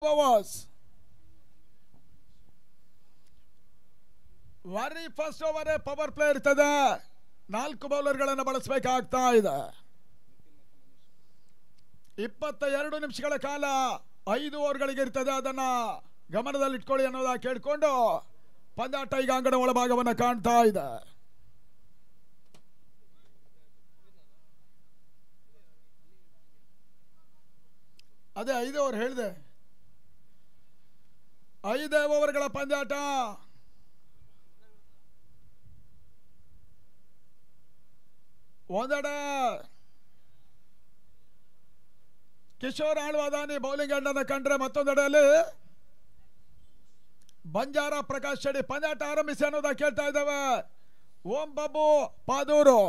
overs. Very first over power play ಇರ್ತದೆ. 4 ಬೌಲರ್ಗಳನ್ನು ಬಳಸಬೇಕಾಗ್ತಾ ಇದೆ. 22 ನಿಮಿಷಗಳ ಕಾಲ 5 ಓವರ್ಗಳಿಗೆ ಇರ್ತದೆ. ಅದನ್ನ ಗಮನದಲ್ಲಿಟ್ಕೊಳ್ಳಿ ಅನ್ನೋದಾಗಿ ಕೇಳಿಕೊಂಡು ಪಂದ್ಯಾಟ ಈಗ ಅಂಗಡ ಒಳಭಾಗವನ್ನು ಕಾಣ್ತಾ ಇದೆ. ಅದೇ 5 ಓವರ್ ಹೇಳಿದೆ. 5 ಓವರ್ಗಳ ಪಂದ್ಯಾಟ. ಒಂದೆಡೆ ಕಿಶೋರ್ ಆಳ್ವಾದಾನಿ ಬೌಲಿಂಗ್ ಎಂಡನ್ನು ಕಂಡ್ರೆ, ಮತ್ತೊಂದೆಡೆಯಲ್ಲಿ ಬಂಜಾರ ಪ್ರಕಾಶ್ ಶೆಟ್ಟಿ. ಪಂದ್ಯಾಟ ಆರಂಭಿಸಿ ಅನ್ನೋದ ಕೇಳ್ತಾ ಇದ್ದೇವೆ. ಓಂ ಬಾಬು ಪಾದೂರು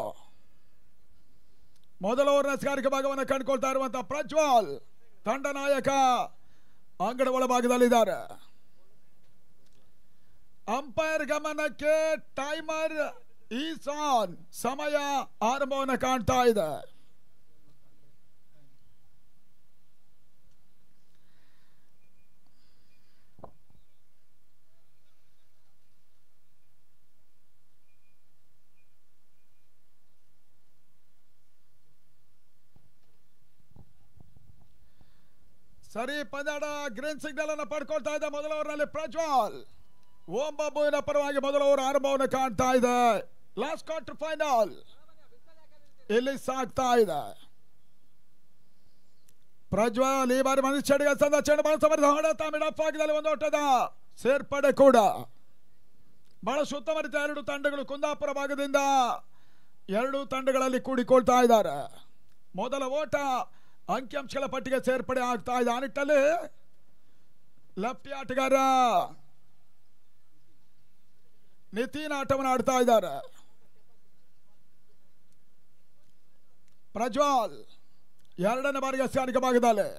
ಮೊದಲ ಓವರ್ನ ಸ್ಕಾರಿಕ ಭಾಗವನ್ನು ಕಂಡುಕೊಳ್ತಾ ಇರುವಂತಹ ಪ್ರಜ್ವಲ್ ತಂಡ ನಾಯಕ ಅಂಗಡ ಒಳಭಾಗದಲ್ಲಿದ್ದಾರೆ. ಅಂಪೈರ್ ಗಮನಕ್ಕೆ ಟೈಮರ್ ಈಸ್ ಆನ್. ಸಮಯ ಆರಂಭವನ್ನು ಕಾಣ್ತಾ ಇದೆ. ಸರಿ, ಪಂದ್ಯಾಟ ಗ್ರೀನ್ ಸಿಗ್ನಲ್ ಅನ್ನು ಪಡ್ಕೊಳ್ತಾ ಇದೆ. ಮೊದಲ ಓವರ್ನಲ್ಲಿ ಪ್ರಜ್ವಲ್ ಓಂ ಬಾಬುವಿನ ಪರವಾಗಿ ಮೊದಲ ಓವರ್ ಆರಂಭವನ್ನು ಕಾಣ್ತಾ ಇದೆ. ಲಾಸ್ಟ್ ಕ್ವಾರ್ಟರ್ ಫೈನಲ್ ಇಲ್ಲಿ ಸಾಗ್ತಾ ಇದೆ. ಪ್ರಜ್ವಲ್ ಈ ಬಾರಿ ಮನೀಶ್ ಶೆಟ್ಟಿಗೆ ಸಂದ ಚೆಂಡು ಬಳಸಬಾರದು. ಹೊಡೆತ ಮಿಡಪ್ ಆಗಿದಲ್ಲಿ ಒಂದು ಓಟದ ಸೇರ್ಪಡೆ ಕೂಡ. ಬಹಳ ಸುತ್ತಮರಿತ 2 ತಂಡಗಳು ಕುಂದಾಪುರ ಭಾಗದಿಂದ 2 ತಂಡಗಳಲ್ಲಿ ಕೂಡಿಕೊಳ್ತಾ ಇದ್ದಾರೆ. ಮೊದಲ ಓಟ ಅಂಕಿಅಂಶಗಳ ಪಟ್ಟಿಗೆ ಸೇರ್ಪಡೆ ಆಗ್ತಾ ಇದೆ. ಆ ನಿಟ್ಟಲ್ಲಿ ಲೆಫ್ಟಿ ಆಟಗಾರ ನಿತಿನ್ ಆಟವನ್ನು ಆಡ್ತಾ ಇದ್ದಾರೆ. ಪ್ರಜ್ವಲ್ 2ನೇ ಬಾರಿಗೆ ಸ್ಥಾನಿಕ ಭಾಗದಲ್ಲಿ.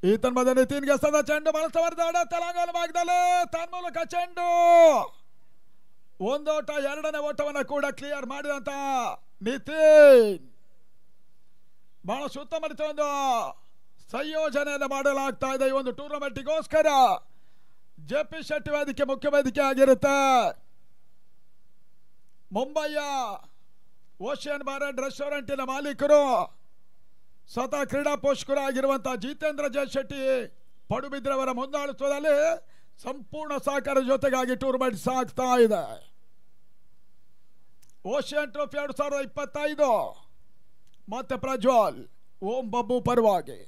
ಈ ತನ್ಮದ ನಿತಿನ್ಗೆ ಸದ ಚೆಂಡು ಬಳಸಬಾರದು. ತಲಾಂಗಾಲ ಭಾಗದಲ್ಲಿ ತನ್ಮೂಲಕ ಚೆಂಡು ಒಂದೋಟ, 2ನೇ ಓಟವನ್ನು ಕೂಡ ಕ್ಲಿಯರ್ ಮಾಡಿದಂತ ನಿತಿನ್. ಬಹಳ ಸುತ್ತಮುತ್ತ ಒಂದು ಸಂಯೋಜನೆಯನ್ನು ಮಾಡಲಾಗ್ತಾ ಇದೆ ಈ ಒಂದು ಟೂರ್ನಮೆಂಟಿಗೋಸ್ಕರ. ಜೆಪಿ ಶೆಟ್ಟಿ ವೇದಿಕೆ ಮುಖ್ಯ ವೇದಿಕೆ ಆಗಿರುತ್ತೆ. ಮುಂಬೈಯ ಓಷಿಯನ್ ಬಾರ್ ಅಂಡ್ ರೆಸ್ಟೋರೆಂಟಿನ ಮಾಲೀಕರು ಸ್ವತಃ ಕ್ರೀಡಾ ಪೋಷಕರು ಆಗಿರುವಂತಹ ಜಿತೇಂದ್ರ ಜೆ ಶೆಟ್ಟಿ ಪಡುಬಿದ್ರವರ ಮುಂದಾಳತ್ವದಲ್ಲಿ ಸಂಪೂರ್ಣ ಸಹಕಾರ ಜೊತೆಗಾಗಿ ಟೂರ್ನಮೆಂಟ್ ಸಾಗ್ತಾ ಇದೆ. ಓಷಿಯನ್ ಟ್ರೋಫಿ 2025 ಮತ್ತೆ ಪ್ರಜ್ವಲ್ ಓಂ ಬಾಬು ಪರವಾಗಿ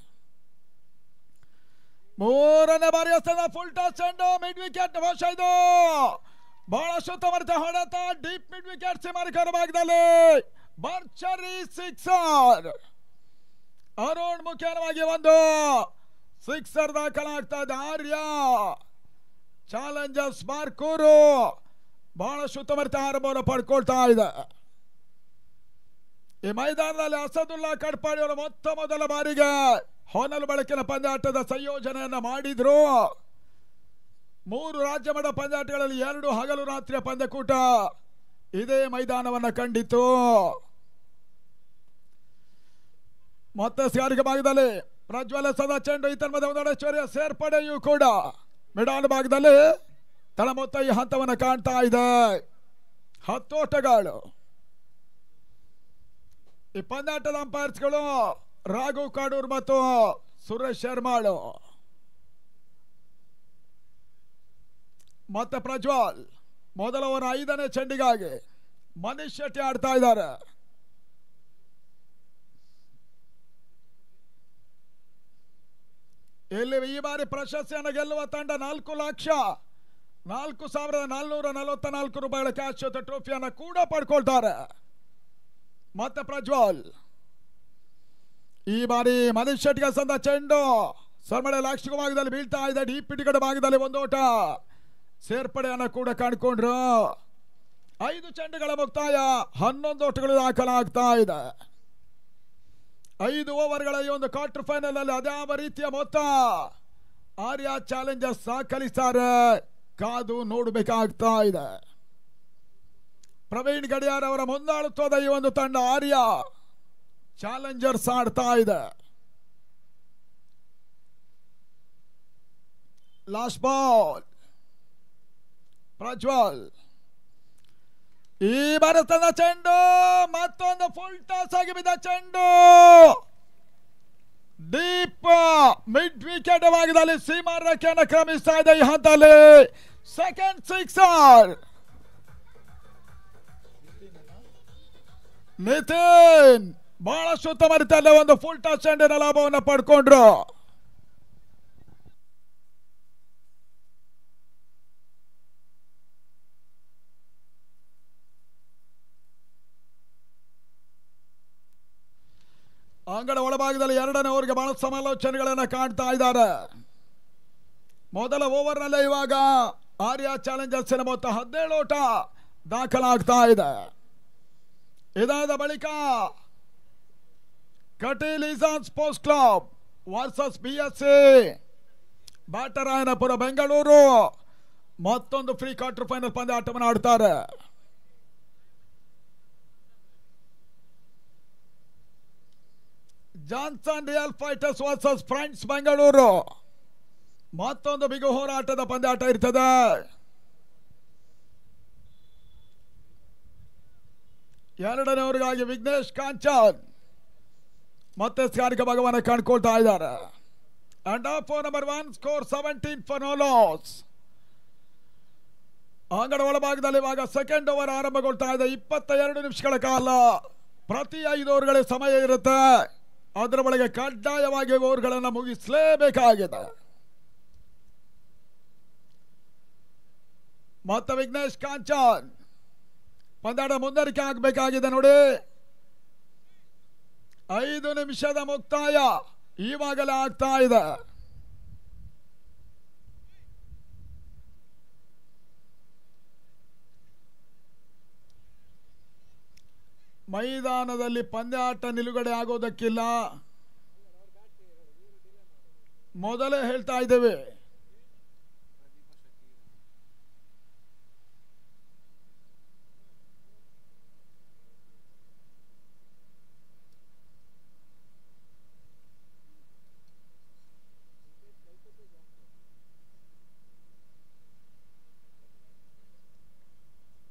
3ನೇ ಬಾರಿ ಫುಲ್ ಟಾಸ್ ಚೆಂಡು ಮಿಡ್ ವಿಕೆಟ್ ವಶ. ಇದು ಬಹಳ ಸುತ್ತಮುತ್ತ ಹೊಡೆತ ಡೀಪ್ ಮಿಡ್ ವಿಕೆಟ್ ಸೀಮಾರಿಕರ ಭಾಗದಲ್ಲಿ ಭರ್ಜರಿ ಸಿಕ್ಸರ್. ಅರುಣ್ ಮುಖ್ಯವಾಗಿ ಒಂದು ಸಿಕ್ಸರ್ ದಾಖಲಾಗ್ತಾ ಇದೆ. ಆರ್ಯ ಚಾಲೆಂಜರ್ಸ್ ಮಾರ್ಕೂರು ಬಹಳ ಸುತ್ತಮುತ್ತ ಆರಂಭವನ್ನು ಪಡ್ಕೊಳ್ತಾ ಇದೆ. ಈ ಮೈದಾನದಲ್ಲಿ ಅಸದುಲ್ಲಾ ಕಡ್ಪಾಡಿ ಅವರು ಮೊದಲ ಬಾರಿಗೆ ಹೊನಲು ಬೆಳಕಿನ ಪಂದ್ಯಾಟದ ಸಂಯೋಜನೆಯನ್ನ ಮಾಡಿದ್ರು. 3 ರಾಜ್ಯ ಮಟ್ಟ ಪಂದ್ಯಾಟಗಳಲ್ಲಿ 2 ಹಗಲು ರಾತ್ರಿಯ ಪಂದ್ಯಕೂಟ ಇದೇ ಮೈದಾನವನ್ನ ಕಂಡಿತು. ಮತ್ತೆ ಸ್ಕಾರಿಕ ಭಾಗದಲ್ಲಿ ಪ್ರಜ್ವಲ ಸದಾ ಚೆಂಡು ಈ ತನ್ಮದ ಒಂದೆಡೆ ಸೇರ್ಪಡೆಯೂ ಕೂಡ ಮಿಡಾನ್ ಭಾಗದಲ್ಲಿ ತಳ ಮೊತ್ತ ಈ ಹಂತವನ್ನು ಕಾಣ್ತಾ ಇದೆ. 10 ಓಟಗಳು. ಈ ಪಂದ್ಯಾಟದ ಅಂಪೈರ್ಸ್ಗಳು ರಾಘು ಕಾಡೂರ್ ಮತ್ತು ಸುರೇಶ್ ಶರ್ಮಾಳು. ಮತ್ತೆ ಪ್ರಜ್ವಲ್ ಮೊದಲ ಓವರ್ 5ನೇ ಚೆಂಡಿಗಾಗಿ ಮನೀಶ್ ಶೆಟ್ಟಿ ಆಡ್ತಾ ಇದ್ದಾರೆ. ಇಲ್ಲಿ ಈ ಬಾರಿ ಪ್ರಶಸ್ತಿಯನ್ನು ಗೆಲ್ಲುವ ತಂಡ 4,04,444 ರೂಪಾಯಿಗಳ ಕ್ಯಾಶ್ ಜೊತೆ ಟ್ರೋಫಿಯನ್ನು ಕೂಡ ಪಡ್ಕೊಳ್ತಾರೆ. ಮತ್ತೆ ಪ್ರಜ್ವಲ್ ಈ ಬಾರಿ ಮನೀಶ್ ಶೆಟ್ಟಿಗೆ ಸಂದ ಚೆಂಡು ಸರ್ಮಳೆ ಲಾಕ್ಷಿಕ ಭಾಗದಲ್ಲಿ ಬೀಳ್ತಾ ಇದೆ. ಡೀಪ್ ಪಿಟಿಕಡ ಭಾಗದಲ್ಲಿ ಒಂದು ಓಟ ಸೇರ್ಪಡೆಯನ್ನು ಕೂಡ ಕಾಣ್ಕೊಂಡ್ರು. 5 ಚೆಂಡುಗಳ ಮುಕ್ತಾಯ, 11 ಓಟಗಳು ದಾಖಲಾಗ್ತಾ ಇದೆ. 5 ಓವರ್ಗಳ ಈ ಒಂದು ಕ್ವಾರ್ಟರ್ ಫೈನಲ್ ಅಲ್ಲಿ ಅದ್ಯಾವ ರೀತಿಯ ಮೊತ್ತ ಆರ್ಯ ಚಾಲೆಂಜರ್ಸ್ ದಾಖಲಿಸ್ತಾರೆ, ಕಾದು ನೋಡಬೇಕಾಗ್ತಾ ಇದೆ. ಪ್ರವೀಣ್ ಗಡಿಯಾರ್ ಅವರ ಮುಂದಾಳುತ್ವದ ಈ ಒಂದು ತಂಡ ಆರ್ಯ ಚಾಲೆಂಜರ್ಸ್ ಆಡ್ತಾ ಇದೆ. Last ball Prajwal. ಈ ಭಾರತದ ಚೆಂಡು ಮತ್ತೊಂದು ಫುಲ್ ಟಾಸ್ ಆಗಿ ಬಿದ್ದ ಚೆಂಡು ಡೀಪ್ ಮಿಡ್ ವಿಕೆಟ್ ಭಾಗದಲ್ಲಿ ಸೀಮಾ ರೇಖೆಯನ್ನು ಕ್ರಮಿಸ್ತಾ ಇದೆ. ಈ ಹಂತದಲ್ಲಿ ಸೆಕೆಂಡ್ ಸಿಕ್ಸರ್ ನಿತಿನ್ ಬಹಳಷ್ಟು ಉತ್ತಮ ರೀತಿಯಲ್ಲಿ ಒಂದು ಫುಲ್ ಟಾಸ್ ಚೆಂಡಿನ ಲಾಭವನ್ನು ಪಡ್ಕೊಂಡ್ರು. ಅಂಗಡ ಒಳಭಾಗದಲ್ಲಿ ಎರಡನೇ ಓವರ್ಗೆ ಬಹಳ ಸಮಾಲೋಚನೆಗಳನ್ನು ಕಾಣ್ತಾ ಇದ್ದಾರೆ. ಮೊದಲ ಓವರ್ನಲ್ಲೇ ಇವಾಗ ಆರ್ಯ ಚಾಲೆಂಜರ್ಸ್ ಮೊತ್ತ 17 ಓಟ ದಾಖಲಾಗ್ತಾ ಇದೆ. ಇದಾದ ಬಳಿಕ Kateel Isan sports club versus BSC Byatarayanapura Bengaluru ಮತ್ತೊಂದು ಫ್ರೀ ಕ್ವಾರ್ಟರ್ ಫೈನಲ್ ಪಂದ್ಯಾಟವನ್ನು ಆಡ್ತಾರೆ. Johnson real fighters versus friends Bengaluru ಮತ್ತೊಂದು ಬಿಗು ಹೋರಾಟದ ಪಂದ್ಯಾಟ ಇರ್ತದೆ. ಎರಡನೇ ಓವರ್ಗಾಗಿ ವಿಘ್ನೇಶ್ ಕಾಂಚನ್ ಮತ್ತೆ ಸ್ಕಾರಿಕ ಭಾಗವನ್ನು ಕಂಡುಕೊಳ್ತಾ ಇದ್ದಾರೆ. And of number 1 score 17 for no loss. ಅಂಗಡ ಒಳಭಾಗದಲ್ಲಿ ಇವಾಗ ಸೆಕೆಂಡ್ ಓವರ್ ಆರಂಭಗೊಳ್ತಾ ಇದೆ. 22 ನಿಮಿಷಗಳ ಕಾಲ ಪ್ರತಿ 5 ಓವರ್ಗಳ ಸಮಯ ಇರುತ್ತೆ. ಅದರ ಒಳಗೆ ಕಡ್ಡಾಯವಾಗಿ ಓವರ್ಗಳನ್ನು ಮುಗಿಸಲೇಬೇಕಾಗಿದೆ. ಮತ್ತೆ ವಿಘ್ನೇಶ್ ಕಾಂಚನ್ ಪಂದ್ಯಾಟ ಮುಂದರಿಕೆ ಆಗಬೇಕಾಗಿದೆ ನೋಡಿ. 5 ನಿಮಿಷದ ಮುಕ್ತಾಯ ಈವಾಗಲೇ ಆಗ್ತಾ ಇದೆ. ಮೈದಾನದಲ್ಲಿ ಪಂದ್ಯಾಟ ನಿಲುಗಡೆ ಆಗೋದಕ್ಕಿಲ್ಲ. ಮೊದಲೇ ಹೇಳ್ತಾ ಇದ್ದೇವೆ,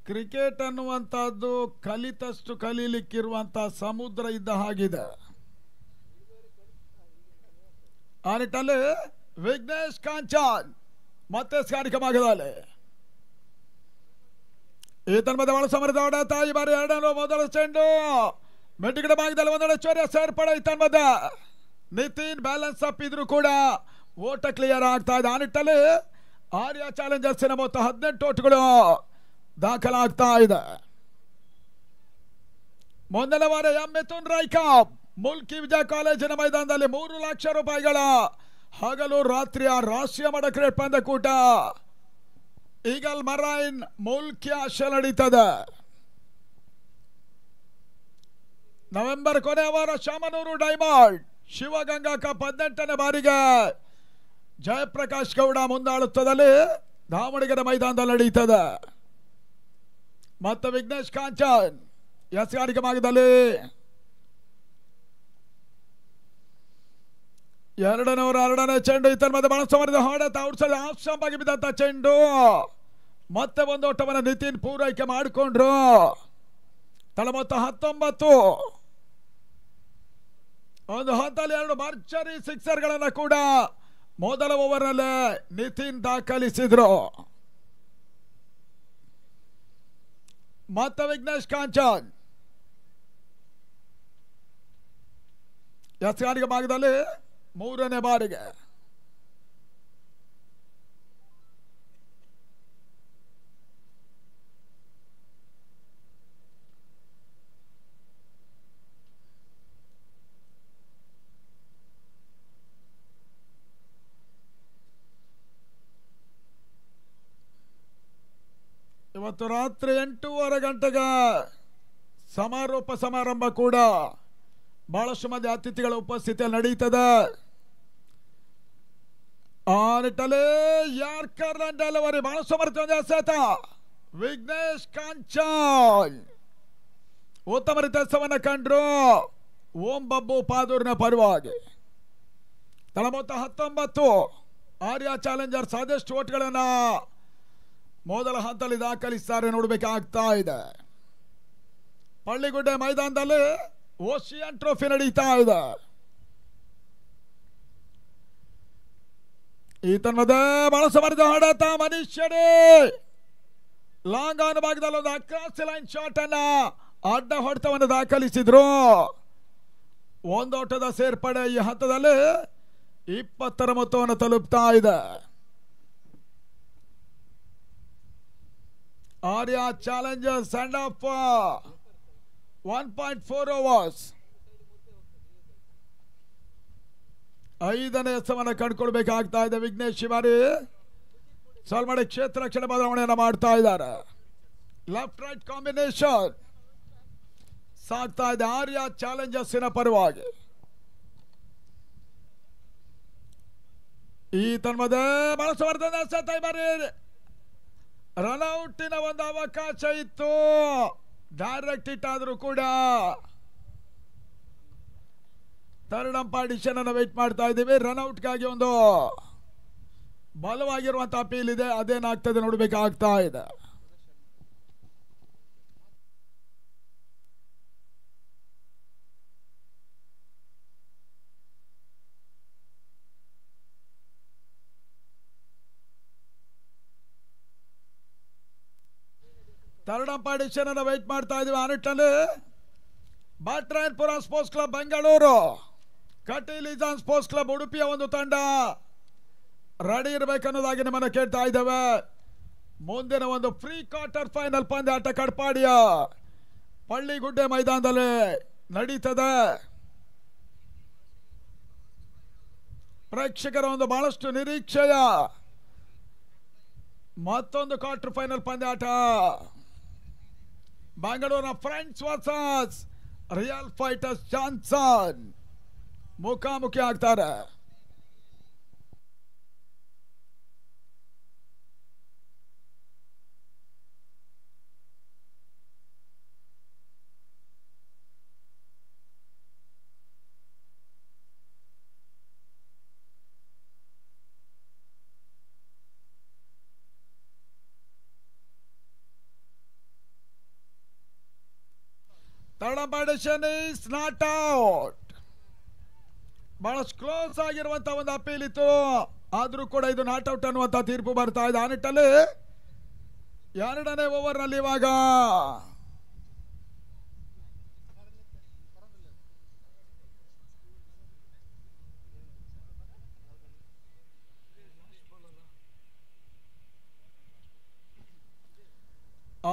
ಕ್ರಿಕೆಟ್ ಅನ್ನುವಂಥದ್ದು ಕಲಿತಷ್ಟು ಕಲೀಲಿಕ್ಕಿರುವಂತಹ ಸಮುದ್ರ ಇದ್ದ ಹಾಗಿದೆ. ಆ ನಿಟ್ಟಲ್ಲಿ ವಿಘ್ನೇಶ್ ಕಾಂಚನ್ ಮತ್ತೆ ಸ್ಕಾರಿಕ ಭಾಗದಲ್ಲಿ ಈತನ ಮಧ್ಯೆ ಬಹಳ ಸಮರದ ಹೊಡೆತ. ಈ ಬಾರಿ ಎರಡನೇ ಮೊದಲ ಚೆಂಡು ಮೆಟ್ಟಿಗಡ ಭಾಗದಲ್ಲಿ ಒಂದೆಡೆ ಚೌರ್ಯ ಸೇರ್ಪಡೆ. ಈತನ ಮಧ್ಯೆ ನಿತಿನ್ ಬ್ಯಾಲೆನ್ಸ್ ಅಪ್ ಇದ್ರು ಕೂಡ ಓಟ ಕ್ಲಿಯರ್ ಆಗ್ತಾ ಇದೆ. ಆ ನಿಟ್ಟಲ್ಲಿ ಆರ್ಯ ಚಾಲೆಂಜರ್ಸಿನ ಮೊತ್ತ 18 ಓಟಗಳು ದಾಖಲಾಗ್ತಾ ಇದೆ. ಮುಂದಿನ ವಾರ ಮಿಥುನ್ ರೈಕಾಪ್ ಮುಲ್ಕಿ ವಿಜಯ ಕಾಲೇಜಿನ ಮೈದಾನದಲ್ಲಿ 3 ಲಕ್ಷ ರೂಪಾಯಿಗಳ ಹಗಲು ರಾತ್ರಿಯ ರಾಷ್ಟ್ರೀಯ ಮಟ್ಟ ಕ್ರಿಕೆಟ್ ಪಂದ್ಯಕೂಟ ಈಗಲ್ ಮರೈನ್ ಮುಲ್ಕಿ ಆಶೆ ನಡೀತದೆ. ನವೆಂಬರ್ ಕೊನೆಯ ವಾರ ಶಾಮನೂರು ಡೈಮಂಡ್ ಶಿವಗಂಗಾ ಕಪ್ 18ನೇ ಬಾರಿಗೆ ಜಯಪ್ರಕಾಶ್ ಗೌಡ ಮುಂದಾಳುತ್ತದಲ್ಲಿ ದಾವಣಗೆರೆ ಮೈದಾನದಲ್ಲಿ ನಡೀತದೆ. ಮತ್ತೆ ವಿಘ್ನೇಶ್ ಕಾಂಚನ್ ಎಸ್ಗಾರಿಕೆ ಭಾಗದಲ್ಲಿ ಎರಡನೇ ಚೆಂಡು. ಈತನ ಮಧ್ಯೆ ಬಹಳ ಸಮರದ ಹೊಡೆತ ಔಟ್ಸೈಡ್ ಆಫ್ ಸ್ಟಂಪ್ ಆಗಿ ಬಿದ್ದಂತ ಚೆಂಡು. ಮತ್ತೆ ಒಂದು ಓಟವನ್ನು ನಿತಿನ್ ಪೂರೈಕೆ ಮಾಡಿಕೊಂಡ್ರು. ತಳ ಮೊತ್ತ 19. ಒಂದು ಹಂತದಲ್ಲಿ 2 ಭರ್ಜರಿ ಸಿಕ್ಸರ್ಗಳನ್ನು ಕೂಡ ಮೊದಲ ಓವರ್ನಲ್ಲೇ ನಿತಿನ್ ದಾಖಲಿಸಿದ್ರು. ಮತ್ತೆ ವಿಘ್ನೇಶ್ ಕಾಂಚನ್ ಎಸ್ಗಾರಿಕೆ ಭಾಗದಲ್ಲಿ 3ನೇ ಬಾರಿಗೆ ಇವತ್ತು ರಾತ್ರಿ 8:30 ಗಂಟೆಗೆ ಸಮಾರೋಪ ಸಮಾರಂಭ ಕೂಡ ಬಹಳಷ್ಟು ಮಂದಿ ಅತಿಥಿಗಳ ಉಪಸ್ಥಿತಿಯಲ್ಲಿ ನಡೀತದೆ. ಆ ನಿಟ್ಟಲ್ಲಿ ಯಾರ್ಕರ್ ಡೆಲಿವರಿ ಬಹಳ ಸಮರ್ಥ ಎಸೆತ ವಿಘ್ನೇಶ್ ಕಾಂಚನ್ ಉತ್ತಮ ರೀತಿಯನ್ನು ಕಂಡ್ರು. ಓಂ ಬಬ್ಬು ಪಾದೂರಿನ ಪರವಾಗಿ ತಳ ಮೊತ್ತ 19. ಆರ್ಯ ಚಾಲೆಂಜರ್ಸ್ ಆದಷ್ಟು ಓಟ್ಗಳನ್ನ ಮೊದಲ ಹಂತದಲ್ಲಿ ದಾಖಲಿಸ್ತಾರೆ ನೋಡಬೇಕಾಗ್ತಾ ಇದೆ. ಪಳ್ಳಿಗುಡ್ಡೆ ಮೈದಾನದಲ್ಲಿ ಓಶಿಯನ್ ಟ್ರೋಫಿ ನಡೀತಾ ಇದೆ. ಈತನ ಮಧ್ಯೆ ಬಹಳ ಸಮರ್ಥ ಹೊಡೆತ ಮನುಷ್ಯನೇ ಲಾಂಗ್ ಆನ್ ಭಾಗದಲ್ಲಿ ಒಂದು ಅಕ್ರಾಸ್ ಲೈನ್ ಶಾಟ್ ಅನ್ನ ಅಡ್ಡ ಹೊಡೆತವನ್ನು ದಾಖಲಿಸಿದ್ರು. ಒಂದೋಟದ ಸೇರ್ಪಡೆ ಈ ಹಂತದಲ್ಲಿ 20ರ ಮೊತ್ತವನ್ನು ತಲುಪ್ತಾ ಇದೆ. ಆರ್ಯ ಚಾಲೆಂಜರ್ಸ್ ಸೆಂಡ್ ಆಫ್ 1.4 ಓವರ್ಸ್. 5ನೇ ಎಸೆತವನ್ನು ಕಂಡುಕೊಳ್ಬೇಕಾಗ್ತಾ ಇದೆ. ವಿಘ್ನೇಶ್ ಶಿವಾರಿ ಸಾಲ್ಮಡಿ ಕ್ಷೇತ್ರ ರಕ್ಷಣೆ ಬದಲಾವಣೆಯನ್ನು ಮಾಡ್ತಾ ಇದ್ದಾರೆ. ಲೆಫ್ಟ್ ರೈಟ್ ಕಾಂಬಿನೇಷನ್ ಸಾಗ್ತಾ ಇದೆ ಆರ್ಯ ಚಾಲೆಂಜರ್ಸಿನ ಪರವಾಗಿ. ಈ ತನ್ಮದೆ ಬಳಸವರ್ಧನ ಸತೈಮರಿ ರನ್ಔಟಿನ ಒಂದು ಅವಕಾಶ ಇತ್ತು. ಡೈರೆಕ್ಟ್ ಹಿಟ್ ಆದರೂ ಕೂಡ ಥರ್ಡ್ ಅಂಪೈರ್ ಡಿಸಿಷನ್ ಅನ್ನು ವೇಟ್ ಮಾಡ್ತಾ ಇದ್ದೀವಿ. ರನ್ಔಟ್ಗಾಗಿ ಒಂದು ಬಲವಾಗಿರುವಂತಹ ಅಪೀಲ್ ಇದೆ, ಅದೇನಾಗ್ತದೆ ನೋಡಬೇಕಾಗ್ತಾ ಇದೆ. ಥರ್ಡ್ ಅಂಪೈರ್ ಡಿಸಿಷನ್ ಅನ್ನು ವೇಟ್ ಮಾಡ್ತಾ ಇದ್ದೀವಿ. ಆ ನಿಟ್ಟಿನಲ್ಲಿ Byatarayanpura sports club Bengaluru, Kateelijan sports club ಉಡುಪಿಯ ಒಂದು ತಂಡ ರೆಡಿ ಇರಬೇಕನ್ನೋದಾಗಿ ನಿಮ್ಮನ್ನು ಕೇಳ್ತಾ ಇದ್ದೇವೆ. ಮುಂದಿನ ಒಂದು ಪ್ರೀ ಕ್ವಾರ್ಟರ್ ಫೈನಲ್ ಪಂದ್ಯಾಟ ಕಡ್ಪಾಡಿಯ ಪಳ್ಳಿಗುಡ್ಡೆ ಮೈದಾನದಲ್ಲಿ ನಡೀತದೆ. ಪ್ರೇಕ್ಷಕರ ಒಂದು ಬಹಳಷ್ಟು ನಿರೀಕ್ಷೆಯ ಮತ್ತೊಂದು ಕ್ವಾರ್ಟರ್ ಫೈನಲ್ ಪಂದ್ಯಾಟ. ಬೆಂಗಳೂರಿನ friends versus real fighters Johnson ಮುಖಾಮುಖಿ ಆಗ್ತಾರೆ. Third umpire decision is not out. ಬಹಳಷ್ಟು ಕ್ಲೋಸ್ ಆಗಿರುವಂತಹ ಒಂದು ಅಪೀಲ್ ಇತ್ತು, ಆದ್ರೂ ಕೂಡ ಇದು ನಾಟ್ ಔಟ್ ಅನ್ನುವಂತ ತೀರ್ಪು ಬರ್ತಾ ಇದೆ. ಆ ನಿಟ್ಟಲ್ಲಿ 2ನೇ ಓವರ್ ನಲ್ಲಿ ಇವಾಗ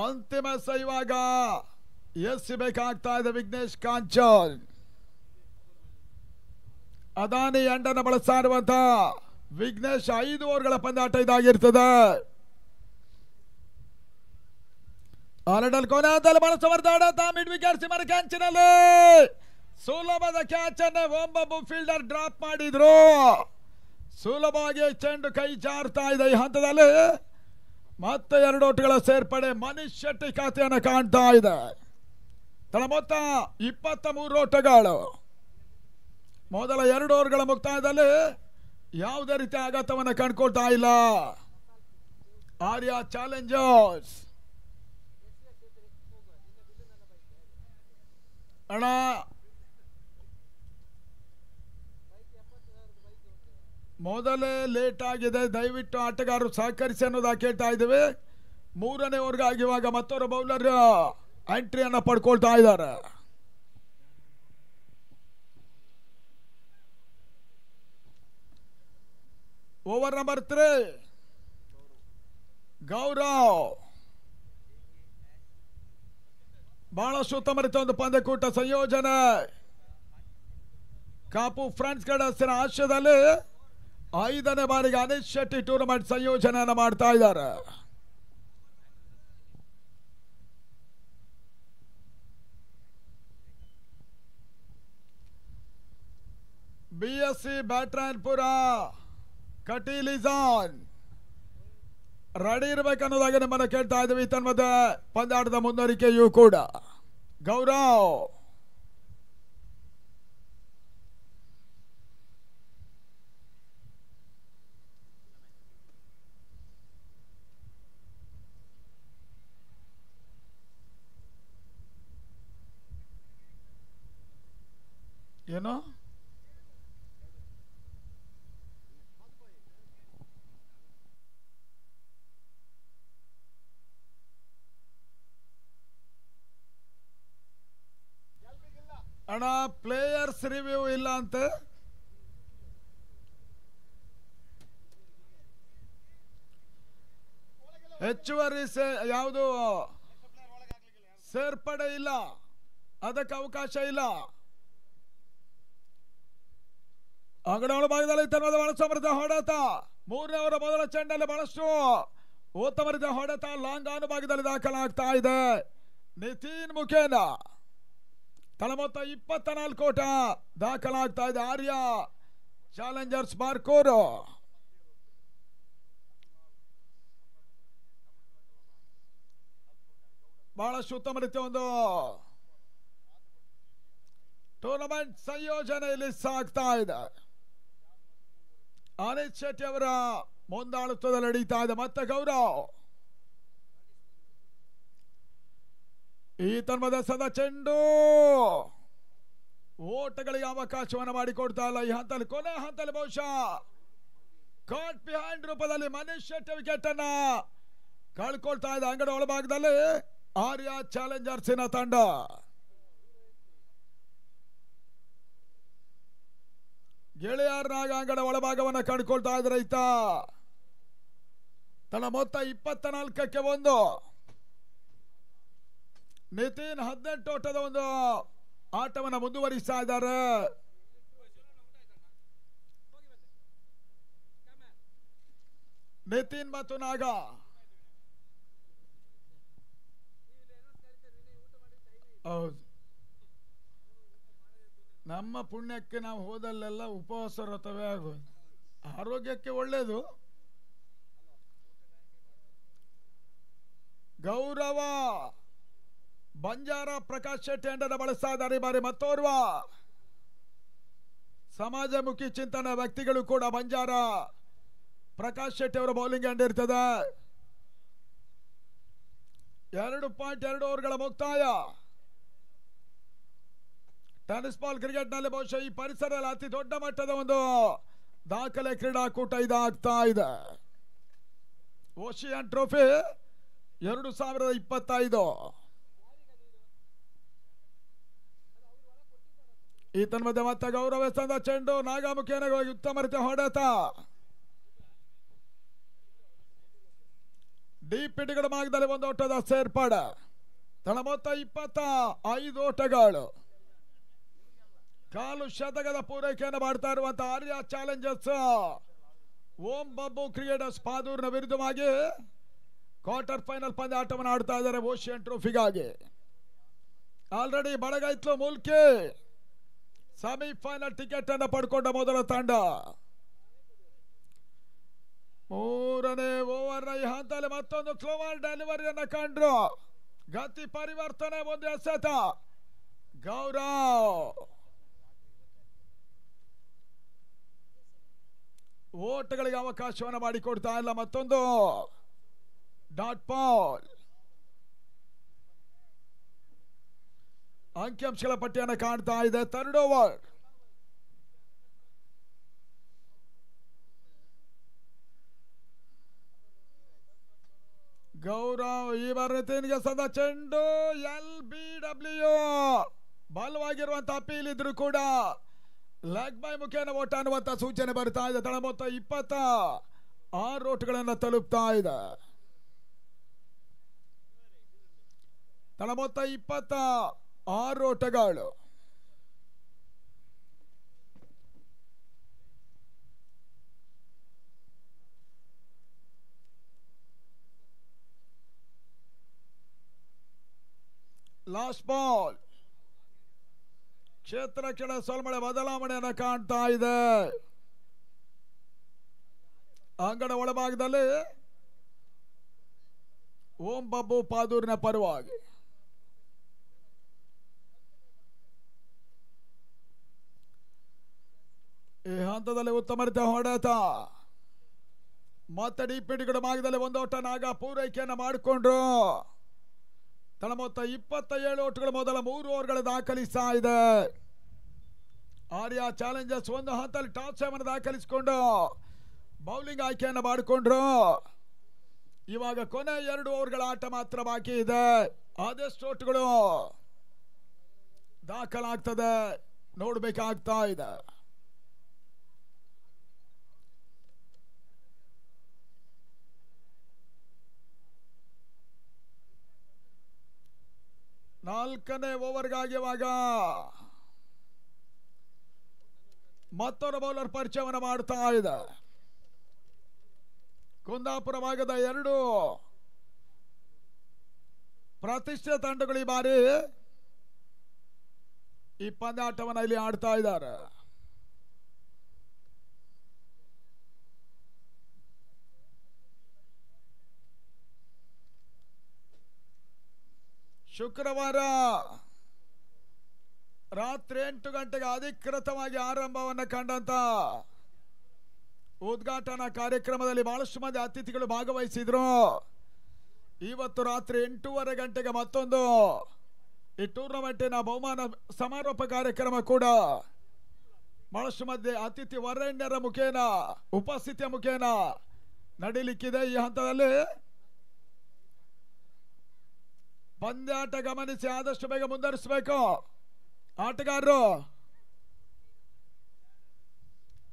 ಅಂತಿಮ ಇವಾಗ ಎಸಿಬೇಕಾಗ್ತಾ ಇದೆ. ವಿಘ್ನೇಶ್ ಕಾಂಚಲ್ ಅದಾನಿ ಅಂಡನ್ನು ಬಳಸ್ತಾ ಇರುವಂತ ವಿಘ್ನೇಶ್ 5 ಓವರ್ಗಳ ಪಂದ್ಯಾಟ ಇದಾಗಿರ್ತದೆ. ಆಲ್ರೆಡಿ ಕೊನೆಯಲ್ಲಿ ಬಳಸುವ ಮಿಡ್ ವಿಕೆಟ್ ಸಿಮರ್ ಕ್ಯಾಂಚಿನಲ್ಲಿ ಸುಲಭದ ಕ್ಯಾಚ್ ಅನ್ನು ಒಬ್ಬ ಫೀಲ್ಡರ್ ಡ್ರಾಪ್ ಮಾಡಿದ್ರು. ಸುಲಭವಾಗಿ ಚೆಂಡು ಕೈ ಜಾರ್ತಾ ಇದೆ. ಈ ಹಂತದಲ್ಲಿ ಮತ್ತೆ 2 ಓಟಗಳ ಸೇರ್ಪಡೆ ಮನೀಶ್ ಶೆಟ್ಟಿ ಖಾತೆಯನ್ನು ಕಾಣ್ತಾ ಇದೆ. ತನ್ನ ಮೊತ್ತ 23 ಓಟಗಳು. ಮೊದಲ 2 ಓವರ್ಗಳ ಮುಕ್ತಾಯದಲ್ಲಿ ಯಾವುದೇ ರೀತಿಯ ಆಘಾತವನ್ನು ಕಂಡುಕೊಳ್ತಾ ಇಲ್ಲ ಆರ್ಯ ಚಾಲೆಂಜರ್ಸ್. ಅಣ್ಣ ಮೊದಲೇ ಲೇಟ್ ಆಗಿದೆ, ದಯವಿಟ್ಟು ಆಟಗಾರರು ಸಹಕರಿಸಿ ಅನ್ನೋದಾಗಿ ಕೇಳ್ತಾ ಇದ್ದೇವೆ. 3ನೇ ಓವರ್ಗಾಗಿ ಇವಾಗ ಮತ್ತೊಬ್ಬ ಬೌಲರ್ ಎಂಟ್ರಿಯನ್ನು ಪಡ್ಕೊಳ್ತಾ ಇದ್ದಾರೆ. ಓವರ್ ನಂಬರ್ 3 ಗೌರವ್ ಬಹಳಷ್ಟು ಉತ್ತಮ ರೀತಿಯ ಒಂದು ಪಂದ್ಯಕೂಟ ಸಂಯೋಜನೆ. ಕಾಪು ಫ್ರೆಂಡ್ಸ್ ಗಡಸಿನ ಆಶ್ರಯದಲ್ಲಿ 5ನೇ ಬಾರಿಗೆ ಅನೀಶ್ ಶೆಟ್ಟಿ ಟೂರ್ನಮೆಂಟ್ ಸಂಯೋಜನೆಯನ್ನು ಮಾಡ್ತಾ ಇದ್ದಾರೆ. BSC ಬ್ಯಾಟ್ರಾಯನ್ಪುರ ಕಟೀಲಿಜಾನ್ ರೆಡಿ ಇರಬೇಕನ್ನೋದಾಗಿ ನಮ್ಮನ್ನು ಕೇಳ್ತಾ ಇದ್ದೀವಿ. ತನ್ಮಧ್ಯೆ ಪಂದ್ಯಾಟದ ಮುಂದುವರಿಕೆಯೂ ಕೂಡ ಗೌರವ್ ಏನು ಅಣ್ಣ ಪ್ಲೇಯರ್ಸ್ ರಿವ್ಯೂ ಇಲ್ಲ ಅಂತೆ. ಹೆಚ್ಚುವರಿ ಯಾವುದು ಸೇರ್ಪಡೆ ಇಲ್ಲ, ಅದಕ್ಕೆ ಅವಕಾಶ ಇಲ್ಲ. ಅಂಗಡಿ ಭಾಗದಲ್ಲಿ ತನ್ನದ ಬಹಳಷ್ಟು ಸಮೃದ್ಧ ಹೊಡೆತ, ಮೂರನೇ ಅವರ ಮೊದಲ ಚೆಂಡಲ್ಲಿ ಬಹಳಷ್ಟು ಉತ್ತಮ ರೀತಿಯ ಹೊಡೆತ ಲಾಂಗ್ ಆನ್ ಭಾಗದಲ್ಲಿ ದಾಖಲಾಗ್ತಾ ಇದೆ. ನಿತಿನ್ ಮುಖೇನ ತಳ ಮೊತ್ತ 24 ಓಟ ದಾಖಲಾಗ್ತಾ ಇದೆ. ಆರ್ಯ ಚಾಲೆಂಜರ್ಸ್ ಬಾರ್ಕೂರು ಬಹಳಷ್ಟು ಉತ್ತಮ ರೀತಿಯ ಒಂದು ಟೂರ್ನಮೆಂಟ್ ಸಂಯೋಜನೆಯಲ್ಲಿ ಸಾಗ್ತಾ ಇದೆ. ಅನಿತ್ ಶೆಟ್ಟಿ ಅವರ ಮುಂದಾಳತ್ವದಲ್ಲಿ ನಡೀತಾ ಇದೆ. ಮತ್ತೆ ಗೌರವ್ ಈ ತನ್ಮದ ಸದ ಚೆಂಡು ಓಟಗಳಿಗೆ ಅವಕಾಶವನ್ನು ಮಾಡಿಕೊಡ್ತಾ ಇಲ್ಲ. ಈ ಹಂತದಲ್ಲಿ ಕೊನೆ ಹಂತದಲ್ಲಿ ಬಹುಶಃ ಕಾಟ್ ಬಿಹೈಂಡ್ ರೂಪದಲ್ಲಿ ಮನೀಶ್ ಶೆಟ್ಟಿ ವಿಕೆಟ್ ಅನ್ನ ಕಳ್ಕೊಳ್ತಾ ಇದೆ. ಅಂಗಡಿ ಒಳಭಾಗದಲ್ಲಿ ಆರ್ಯ ಚಾಲೆಂಜರ್ಸಿನ ತಂಡ ಗೆಳೆಯರನಾಗ ಅಂಗಡ ಒಳಭಾಗವನ್ನು ಕಂಡುಕೊಳ್ತಾ ಇದ್ರೆ ರೈತ ತನ್ನ ಮೊತ್ತ 24ಕ್ಕೆ 1. ನಿತಿನ್ 18 ಓಟದ ಒಂದು ಆಟವನ್ನು ಮುಂದುವರಿಸ್ತಾ ಇದ್ದಾರೆ. ನಿತಿನ್ ಮತ್ತು ನಾಗ ಹೌದು, ನಮ್ಮ ಪುಣ್ಯಕ್ಕೆ ನಾವು ಹೋದಲ್ಲೆಲ್ಲ ಉಪವಾಸ ವ್ರತವೇ ಆಗೋದು, ಆರೋಗ್ಯಕ್ಕೆ ಒಳ್ಳೇದು. ಗೌರವ ಬಂಜಾರ ಪ್ರಕಾಶ್ ಶೆಟ್ಟಿ ಅಂಡನ್ನು ಬಳಸ್ತಾ ಇದ್ದಾರೆ. ಬಾರಿ ಮತ್ತೋರ್ವ ಸಮಾಜಮುಖಿ ಚಿಂತನ ವ್ಯಕ್ತಿಗಳು ಕೂಡ ಬಂಜಾರ ಪ್ರಕಾಶ್ ಶೆಟ್ಟಿ ಅವರ ಬೌಲಿಂಗ್ ಎಂಡ್ ಇರ್ತದೆ. 2.2 ಓವರ್ಗಳ ಮುಕ್ತಾಯ. ಟೆನ್ನಿಸ್ ಬಾಲ್ ಕ್ರಿಕೆಟ್ ನಲ್ಲಿ ಬಹುಶಃ ಈ ಪರಿಸರದಲ್ಲಿ ಅತಿ ದೊಡ್ಡ ಮಟ್ಟದ ಒಂದು ದಾಖಲೆ ಕ್ರೀಡಾಕೂಟ ಇದಾಗ್ತಾ ಇದೆ. Ocean trophy 2025. ಈ ತನ್ಮಧ್ಯೆ ಮತ್ತೆ ಗೌರವ ತಂದ ಚೆಂಡು ನಾಗಮುಖಿಯನ್ನು ಉತ್ತಮ ರೀತಿಯ ಹೊಡೆತ. ಡೀಪ್ ಹಿಡಿಗಡ ಭಾಗದಲ್ಲಿ ಒಂದು ಓಟದ ಸೇರ್ಪಡೆ. ತಳ ಮೊತ್ತ 25 ಓಟಗಳು. ಕಾಲು ಶತಕದ ಪೂರೈಕೆಯನ್ನು ಮಾಡ್ತಾ ಇರುವಂತಹ ಆರ್ಯ ಚಾಲೆಂಜರ್ಸ್ ಓಂ ಬಾಬು ಕ್ರಿಕೆಟರ್ಸ್ ಪಾದೂರಿನ ವಿರುದ್ಧವಾಗಿ ಕ್ವಾರ್ಟರ್ ಫೈನಲ್ ಪಂದ್ಯಾಟವನ್ನು ಆಡ್ತಾ ಇದ್ದಾರೆ ಓಶಿಯನ್ ಟ್ರೋಫಿಗಾಗಿ. ಆಲ್ರೆಡಿ ಬಳಗೈತ್ಲು ಮುಲ್ಕಿ ಸೆಮಿಫೈನಲ್ ಟಿಕೆಟ್ ಅನ್ನು ಪಡ್ಕೊಂಡ ಮೊದಲ ತಂಡ. 3ನೇ ಓವರ್ ಈ ಹಂತದಲ್ಲಿ ಮತ್ತೊಂದು ಕ್ಲೋವರ್ ಡೆಲಿವರಿಯನ್ನು ಕಂಡ್ರು. ಗತಿ ಪರಿವರ್ತನೆ, ಒಂದು ಎಸೆತ. ಗೌರವ್ ಓಟಗಳಿಗೆ ಅವಕಾಶವನ್ನು ಮಾಡಿಕೊಡ್ತಾ ಇಲ್ಲ. ಮತ್ತೊಂದು ಡಾಟ್ ಬಾಲ್. ಅಂಕಿಅಂಶಗಳ ಪಟ್ಟಿಯನ್ನು ಕಾಣ್ತಾ ಇದೆ. 3rd over. ಗೌರವ್ ಈ ಬಾರಿ ನಿತಿನ್ಗೆ ಸದಾ ಚೆಂಡು. LBW ಬಲವಾಗಿರುವಂತಹ ಅಪೀಲ್ ಇದ್ರು ಕೂಡ ಲೆಗ್ ಬೈ ಮುಖೇನ ಓಟ ಅನ್ನುವಂತ ಸೂಚನೆ ಬರ್ತಾ ಇದೆ. ತಳ ಮೊತ್ತ 26 ಓಟಗಳನ್ನು ತಲುಪ್ತಾ ಇದೆ. ತಳ ಮೊತ್ತ 26 ಓಟಗಳು. Last ball. ಕ್ಷೇತ್ರ ಕೆಳ ಸೊಲ್ಮಳೆ ಬದಲಾವಣೆಯನ್ನು ಕಾಣ್ತಾ ಇದೆ. ಅಂಗಡ ಒಳಭಾಗದಲ್ಲಿ ಓಂ ಬಾಬು ಪಾದೂರಿನ ಪರವಾಗಿ. ಈ ಹಂತದಲ್ಲಿ ಉತ್ತಮ ರೀತಿಯ ಹೊಡೆತ. ಮತ್ತೆ ಡೀಪ್ ಹಿಡಿಗಡ ಭಾಗದಲ್ಲಿ ಒಂದು ಓಟ ನಾಗ ಪೂರೈಕೆಯನ್ನು ಮಾಡಿಕೊಂಡ್ರು. ತಳ ಮೊತ್ತ 27 ಓಟಗಳು ಮೊದಲ 3 ಓವರ್ಗಳು ದಾಖಲಿಸ್ತಾ ಇದೆ. ಆರ್ಯ ಚಾಲೆಂಜರ್ಸ್ ಒಂದು ಹಂತದಲ್ಲಿ ಟಾಪ್ 7 ದಾಖಲಿಸಿಕೊಂಡು ಬೌಲಿಂಗ್ ಆಯ್ಕೆಯನ್ನು ಮಾಡಿಕೊಂಡ್ರು. ಇವಾಗ ಕೊನೆ 2 ಓವರ್ಗಳ ಆಟ ಮಾತ್ರ ಬಾಕಿ ಇದೆ. ಆದಷ್ಟು ಓಟ್ಗಳು ದಾಖಲಾಗ್ತದೆ, ನೋಡ್ಬೇಕಾಗ್ತಾ ಇದೆ. ನಾಲ್ಕನೇ ಓವರ್ಗಾಗಿ ಇವಾಗ ಮತ್ತೊಂದು ಬೌಲರ್ ಪರಿಚಯವನ್ನು ಮಾಡ್ತಾ ಇದೆ. ಕುಂದಾಪುರ ಭಾಗದ 2 ಪ್ರತಿಷ್ಠಿತ ತಂಡಗಳು ಈ ಬಾರಿ ಈ ಪಂದ್ಯಾಟವನ್ನು ಇಲ್ಲಿ ಆಡ್ತಾ ಇದ್ದಾರೆ. ಶುಕ್ರವಾರ ರಾತ್ರಿ 8 ಗಂಟೆಗೆ ಅಧಿಕೃತವಾಗಿ ಆರಂಭವನ್ನು ಕಂಡಂತ ಉದ್ಘಾಟನಾ ಕಾರ್ಯಕ್ರಮದಲ್ಲಿ ಬಹಳಷ್ಟು ಮಂದಿ ಅತಿಥಿಗಳು ಭಾಗವಹಿಸಿದ್ರು. ಇವತ್ತು ರಾತ್ರಿ 8:30 ಗಂಟೆಗೆ ಮತ್ತೊಂದು ಈ ಟೂರ್ನಮೆಂಟಿನ ಬಹುಮಾನ ಸಮಾರೋಪ ಕಾರ್ಯಕ್ರಮ ಕೂಡ ಬಹಳಷ್ಟು ಮಂದಿ ಅತಿಥಿ ವರೇಣ್ಯರ ಮುಖೇನ ಉಪಸ್ಥಿತಿಯ ಮುಖೇನ ನಡೀಲಿಕ್ಕಿದೆ. ಈ ಹಂತದಲ್ಲಿ ಪಂದ್ಯಾಟ ಗಮನಿಸಿ ಆದಷ್ಟು ಬೇಗ ಮುಂದುವರಿಸಬೇಕು. ಆಟಗಾರರು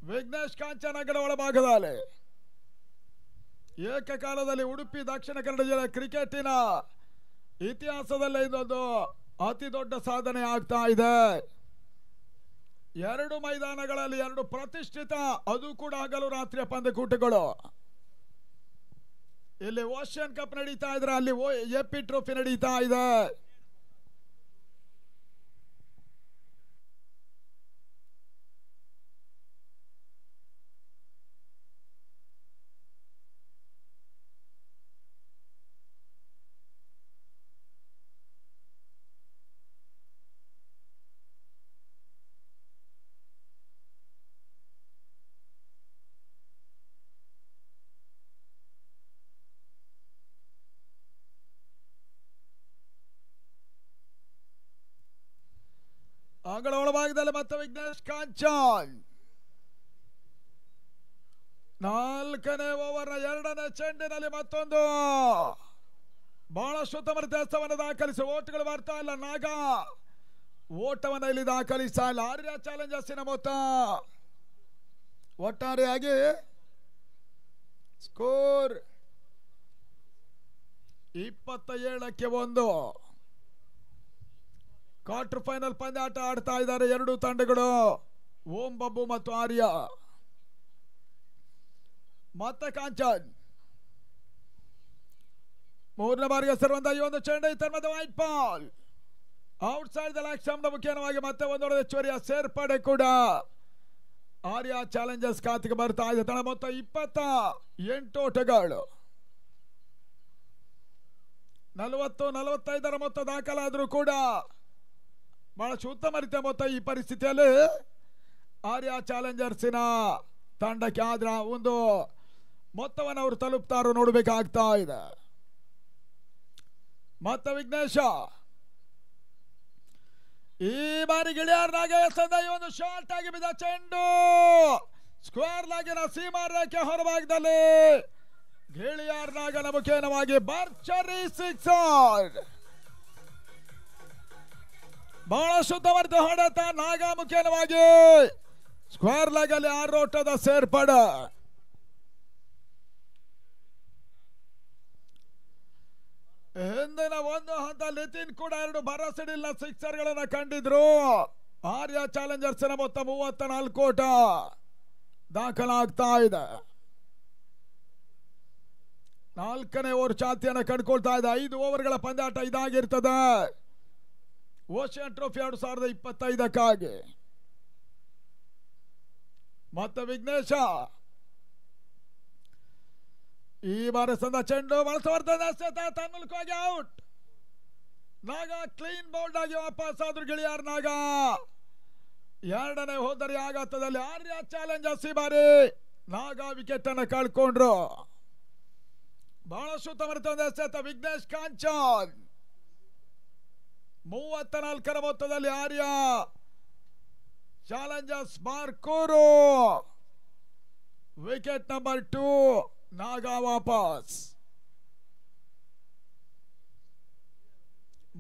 ವಿಘ್ನೇಶ್ ಕಾಂಚನಗಡ ಒಳಭಾಗದಲ್ಲಿ ಏಕಕಾಲದಲ್ಲಿ ಉಡುಪಿ ದಕ್ಷಿಣ ಕನ್ನಡ ಜಿಲ್ಲೆ ಕ್ರಿಕೆಟಿನ ಇತಿಹಾಸದಲ್ಲೇ ಇದೊಂದು ಅತಿ ದೊಡ್ಡ ಸಾಧನೆ ಆಗ್ತಾ ಇದೆ. 2 ಮೈದಾನಗಳಲ್ಲಿ 2 ಪ್ರತಿಷ್ಠಿತ, ಅದು ಕೂಡ ಹಗಲು ರಾತ್ರಿಯ ಪಂದ್ಯಕೂಟಗಳು. ಇಲ್ಲಿ ಓಷಿಯನ್ ಕಪ್ ನಡೀತಾ ಇದ್ರೆ, ಅಲ್ಲಿ ಎಪಿ ಟ್ರೋಫಿ ನಡೀತಾ ಇದೆ. ಅಂಗಳ ಒಳಭಾಗದಲ್ಲಿ ಮತ್ತೆ ವಿಘ್ನೇಶ್ ಕಾಂಚನ್ 4ನೇ ಓವರ್ನ 2ನೇ ಚೆಂಡಿನಲ್ಲಿ ಮತ್ತೊಂದು ಬಹಳಷ್ಟು ಉತ್ತಮ ಕೆಲಸವನ್ನು ದಾಖಲಿಸಿ ಓಟ್ಗಳು ಬರ್ತಾ ಇಲ್ಲ. ನಾಗ ಓಟವನ್ನು ಇಲ್ಲಿ ದಾಖಲಿಸ್ತಾ ಇಲ್ಲ. ಆರ್ಯ ಚಾಲೆಂಜರ್ಸಿನ ಮೊತ್ತ ಒಟ್ಟಾರೆಯಾಗಿ ಸ್ಕೋರ್ 27ಕ್ಕೆ 1. ಕ್ವಾರ್ಟರ್ ಫೈನಲ್ ಪಂದ್ಯಾಟ ಆಡ್ತಾ ಇದ್ದಾರೆ 2 ತಂಡಗಳು, ಓಂ ಬಬ್ಬು ಮತ್ತು ಆರ್ಯ. ಮತ್ತೆ ಕಾಂಚನ್ 3ನೇ ಬಾರಿಗೆ ಸರ್ವಂತ ಈ ಒಂದು ಚೆಂಡು ಇತರ white ball out side the leg stump ಮುಖ್ಯವಾಗಿ ಮತ್ತೆ ಒಂದು ಹೆಚ್ಚುವರಿಯ ಸೇರ್ಪಡೆ ಕೂಡ ಆರ್ಯ ಚಾಲೆಂಜರ್ಸ್ ಖಾತೆಗೆ ಬರ್ತಾ ಇದೆ. ತನ್ನ ಮೊತ್ತ 28 ಓಟಗಳು. 40-45 ಮೊತ್ತ ದಾಖಲಾದರೂ ಕೂಡ ಬಹಳಷ್ಟು ಉತ್ತಮ ರೀತಿಯ ಮೊತ್ತ ಈ ಪರಿಸ್ಥಿತಿಯಲ್ಲಿ ಆರ್ಯ ಚಾಲೆಂಜರ್ಸಿನ ತಂಡಕ್ಕೆ ಆದ್ರ ಒಂದು ಮೊತ್ತವನ್ನು ಅವರು ತಲುಪ್ತಾರೋ ನೋಡಬೇಕಾಗ್ತಾ ಇದೆ. ಮತ್ತೆ ವಿಘ್ನೇಶ ಈ ಬಾರಿ ಗಿಳಿಯಾರ್ನಾಗ ಈ ಒಂದು ಶಾರ್ಟ್ ಆಗಿ ಬಿದ್ದ ಚೆಂಡು ಸ್ಕ್ವೇರ್ ಲಾಗಿನ ಸೀಮಾ ರೇಖೆ ಹೊರಭಾಗದಲ್ಲಿ ಗಿಳಿಯಾರ್ನಾಗನ ಮುಖೇನವಾಗಿ ಭರ್ಜರಿ ಸಿಕ್ಸರ್. ಬಹಳಷ್ಟು ಉತ್ತಮವಾದ ಹೊಡೆತ ನಾಗ ಮುಖೇನವಾಗಿ ಸ್ಕ್ವೇರ್ ಲೆಗ್ ಅಲ್ಲಿ 6 ಓಟದ ಸೇರ್ಪಡೆ. ಹಿಂದಿನ ಒಂದು ಹಂತ ನಿತಿನ್ ಕೂಡ 2 ಭರವಸೆಯಿಲ್ಲ ಸಿಕ್ಸರ್ ಗಳನ್ನ ಕಂಡಿದ್ರು. ಆರ್ಯ ಚಾಲೆಂಜರ್ಸ್ ಮೊತ್ತ 34 ಓಟ ದಾಖಲಾಗ್ತಾ ಇದೆ. 4ನೇ ಓವರ್ ಚಾತಿಯನ್ನು ಕಂಡುಕೊಳ್ತಾ ಇದೆ. 5 ಓವರ್ಗಳ ಪಂದ್ಯಾಟ ಇದಾಗಿರ್ತದೆ ಓಷಿಯನ್ ಟ್ರೋಫಿ 2025ಕ್ಕಾಗಿ. ಮತ್ತೆ ವಿಘ್ನೇಶ ಈ ಬಾರಿ ಸಂದ ಚೆಂಡು ಬಳಸವರ್ಧನ ತನ್ಮೂಲಕವಾಗಿ ಔಟ್. ನಾಗ ಕ್ಲೀನ್ ಬೌಲ್ಡ್ ಆಗಿ ವಾಪಸ್ ಆದ್ರು ಗಿಳಿಯಾರ್ ನಾಗ. 2ನೇ ಹೋದರಿ ಆಘಾತದಲ್ಲಿ ಆರ್ಯ ಚಾಲೆಂಜರ್ಸ್ ಈ ಬಾರಿ ನಾಗ ವಿಕೆಟ್ ಅನ್ನು ಕಳ್ಕೊಂಡ್ರು. ಬಹಳಷ್ಟು ಉತ್ತಮ ವಿಘ್ನೇಶ್ ಕಾಂಚನ್ 34ರ ಮೊತ್ತದಲ್ಲಿ ಆರ್ಯ ಚಾಲೆಂಜರ್ಸ್ ಬಾರ್ಕೂರು. ವಿಕೆಟ್ ನಂಬರ್ 2 ನಾಗ ವಾಪಸ್.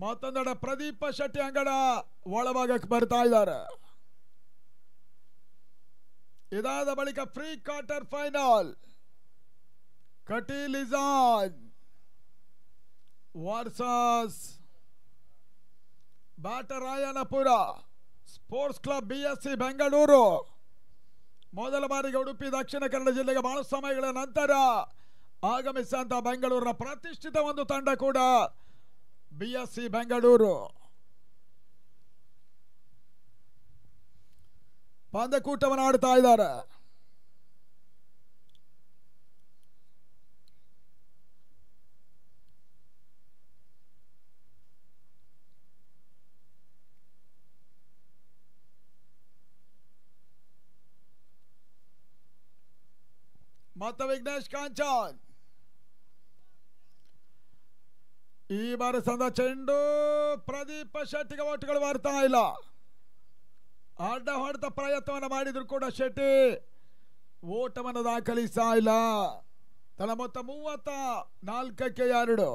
ಮತ್ತೊಂದೆಡೆ ಪ್ರದೀಪ ಶೆಟ್ಟಿ ಅಂಗಡ ಒಳಭಾಗಕ್ಕೆ ಬರ್ತಾ ಇದ್ದಾರೆ. ಇದಾದ ಬಳಿಕ pre quarter final Kateel Ijan versus Byatarayanapura sports club BSC Bengaluru. ಮೊದಲ ಬಾರಿಗೆ ಉಡುಪಿ ದಕ್ಷಿಣ ಕನ್ನಡ ಜಿಲ್ಲೆಗೆ ಬಹಳ ಸಮಯಗಳ ನಂತರ ಆಗಮಿಸಿದಂತ ಬೆಂಗಳೂರಿನ ಪ್ರತಿಷ್ಠಿತ ಒಂದು ತಂಡ ಕೂಡ BSC ಬೆಂಗಳೂರು. ಪಂದ್ಯಕೂಟವನ್ನು ಆಡ್ತಾ ಇದ್ದಾರೆ. ಮತ್ತೆ ವಿಘ್ನೇಶ್ ಕಾಂಚನ್ ಈ ಬಾರಿ ಸಂದ ಚೆಂಡು ಪ್ರದೀಪ ಶೆಟ್ಟಿಗೆ ಓಟುಗಳು ಬರ್ತಾ ಇಲ್ಲ. ಅಡ್ಡ ಹೊಡೆದ ಪ್ರಯತ್ನವನ್ನು ಮಾಡಿದ್ರು ಕೂಡ ಶೆಟ್ಟಿ ಓಟವನ್ನು ದಾಖಲಿಸ್ತಾ ಇಲ್ಲ. ತನ್ನ ಮೊತ್ತ 34ಕ್ಕೆ 2.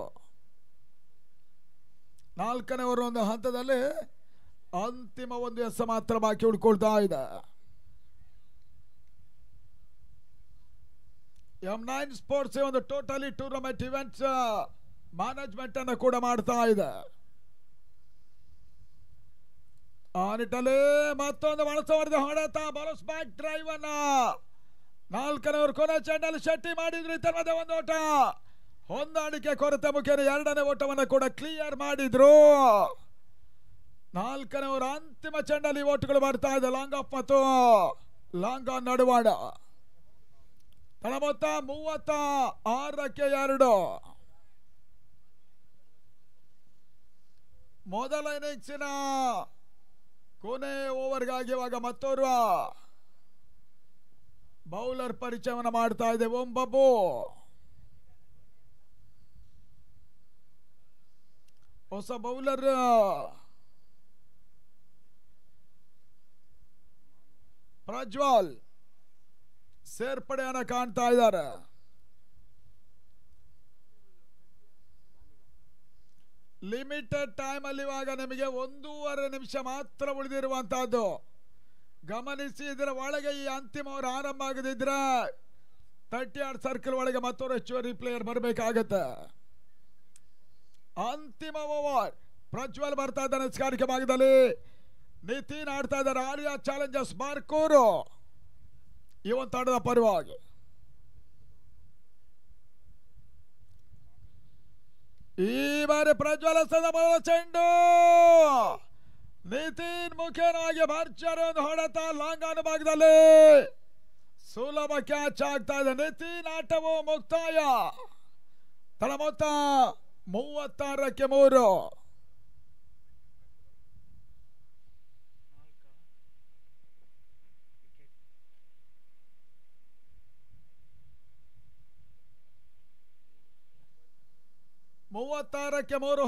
4ನೇ ಓವರ್ ಒಂದು ಹಂತದಲ್ಲಿ ಅಂತಿಮ ಒಂದು ಎಸ ಮಾತ್ರ ಬಾಕಿ ಉಳ್ಕೊಳ್ತಾ ಇದೆ. M9 ಸ್ಪೋರ್ಟ್ಸ್ ಒಂದು ಟೋಟಲಿ ಟೂರ್ನಮೆಂಟ್ ಇವೆಂಟ್ಸ್ ಮ್ಯಾನೇಜ್ಮೆಂಟ್ ಅನ್ನು ಕೂಡ ಮಾಡ್ತಾ ಇದೆ. ಆ ನಿಟ್ಟಲ್ಲಿ ಮತ್ತೊಂದು ಬಳಸವರ್ದ ಹೊಡೆತ ಬಲಸ್ ಬ್ಯಾಕ್ ಡ್ರೈವ್ ಅನ್ನ 4ನೇ ಓವರ್ ಕೊನೆ ಚೆಂಡಲ್ಲಿ ಶೆಟ್ಟಿ ಮಾಡಿದ್ರು. ಇತರದೇ ಒಂದು ಓಟ ಹೊಂದಾಣಿಕೆ ಕೊರತೆ ಮುಖೇನ 2ನೇ ಓಟವನ್ನು ಕೂಡ ಕ್ಲಿಯರ್ ಮಾಡಿದ್ರು. 4ನೇ ಓವರ್ ಅಂತಿಮ ಚೆಂಡಲ್ಲಿ ಓಟುಗಳು ಬರ್ತಾ ಇದೆ. ಲಾಂಗ್ ಆಫ್ ಮತ್ತು ಲಾಂಗ್ ಆನ್ ನಡುವಾಡ. ತಳ ಮೊತ್ತ 36ಕ್ಕೆ 2. ಮೊದಲ ಇನ್ನಿಂಗ್ಸಿನ ಕೊನೆ ಓವರ್ಗಾಗಿ ಇವಾಗ ಮತ್ತೋರ್ವ ಬೌಲರ್ ಪರಿಚಯವನ್ನು ಮಾಡ್ತಾ ಇದೆ. ಓಂ ಬಾಬು ಹೊಸ ಬೌಲರ್ ಪ್ರಜ್ವಲ್ ಸೇರ್ಪಡೆಯನ್ನು ಕಾಣ್ತಾ ಇದ್ದಾರೆ. ಲಿಮಿಟೆಡ್ ಟೈಮ್ ಅಲ್ಲಿ ಇವಾಗ ನಿಮಗೆ 1.5 ನಿಮಿಷ ಮಾತ್ರ ಉಳಿದಿರುವಂತಹದ್ದು ಗಮನಿಸಿ. ಇದರ ಒಳಗೆ ಈ ಅಂತಿಮ ಓವರ್ ಆರಂಭ ಆಗದಿದ್ರೆ 30 ಯಾರ್ಡ್ ಸರ್ಕಲ್ ಒಳಗೆ ಮತ್ತೊಂದು ಹೆಚ್ಚುವರಿ ಪ್ಲೇಯರ್ ಬರಬೇಕಾಗತ್ತೆ. ಅಂತಿಮ ಓವರ್ ಪ್ರಜ್ವಲ್ ಬರ್ತಾ ಇದ್ದಾನೆ ಸ್ಕಾರಿಕೆ ಭಾಗದಲ್ಲಿ. ನಿತಿನ್ ಆಡ್ತಾ ಇದ್ದಾರೆ. ಆರ್ಯ ಚಾಲೆಂಜರ್ಸ್ ಬಾರ್ಕೂರು ಈ ಒಂದು ತಂಡದ ಪರವಾಗಿ. ಈ ಬಾರಿ ಪ್ರಜ್ವಲ ಮೊದಲ ಚೆಂಡು ನಿತಿನ್ ಮುಖೇನಾಗಿ ಭರ್ಜರಿ ಒಂದು ಹೊಡೆತ ಲಾಂಗ್ ಆನ್ ಭಾಗದಲ್ಲಿ ಸುಲಭ ಕ್ಯಾಚ್ ಆಗ್ತಾ ಇದೆ. ನಿತಿನ್ ಆಟವು ಮುಕ್ತಾಯ. ತಳ ಮೊತ್ತ 36ಕ್ಕೆ 3.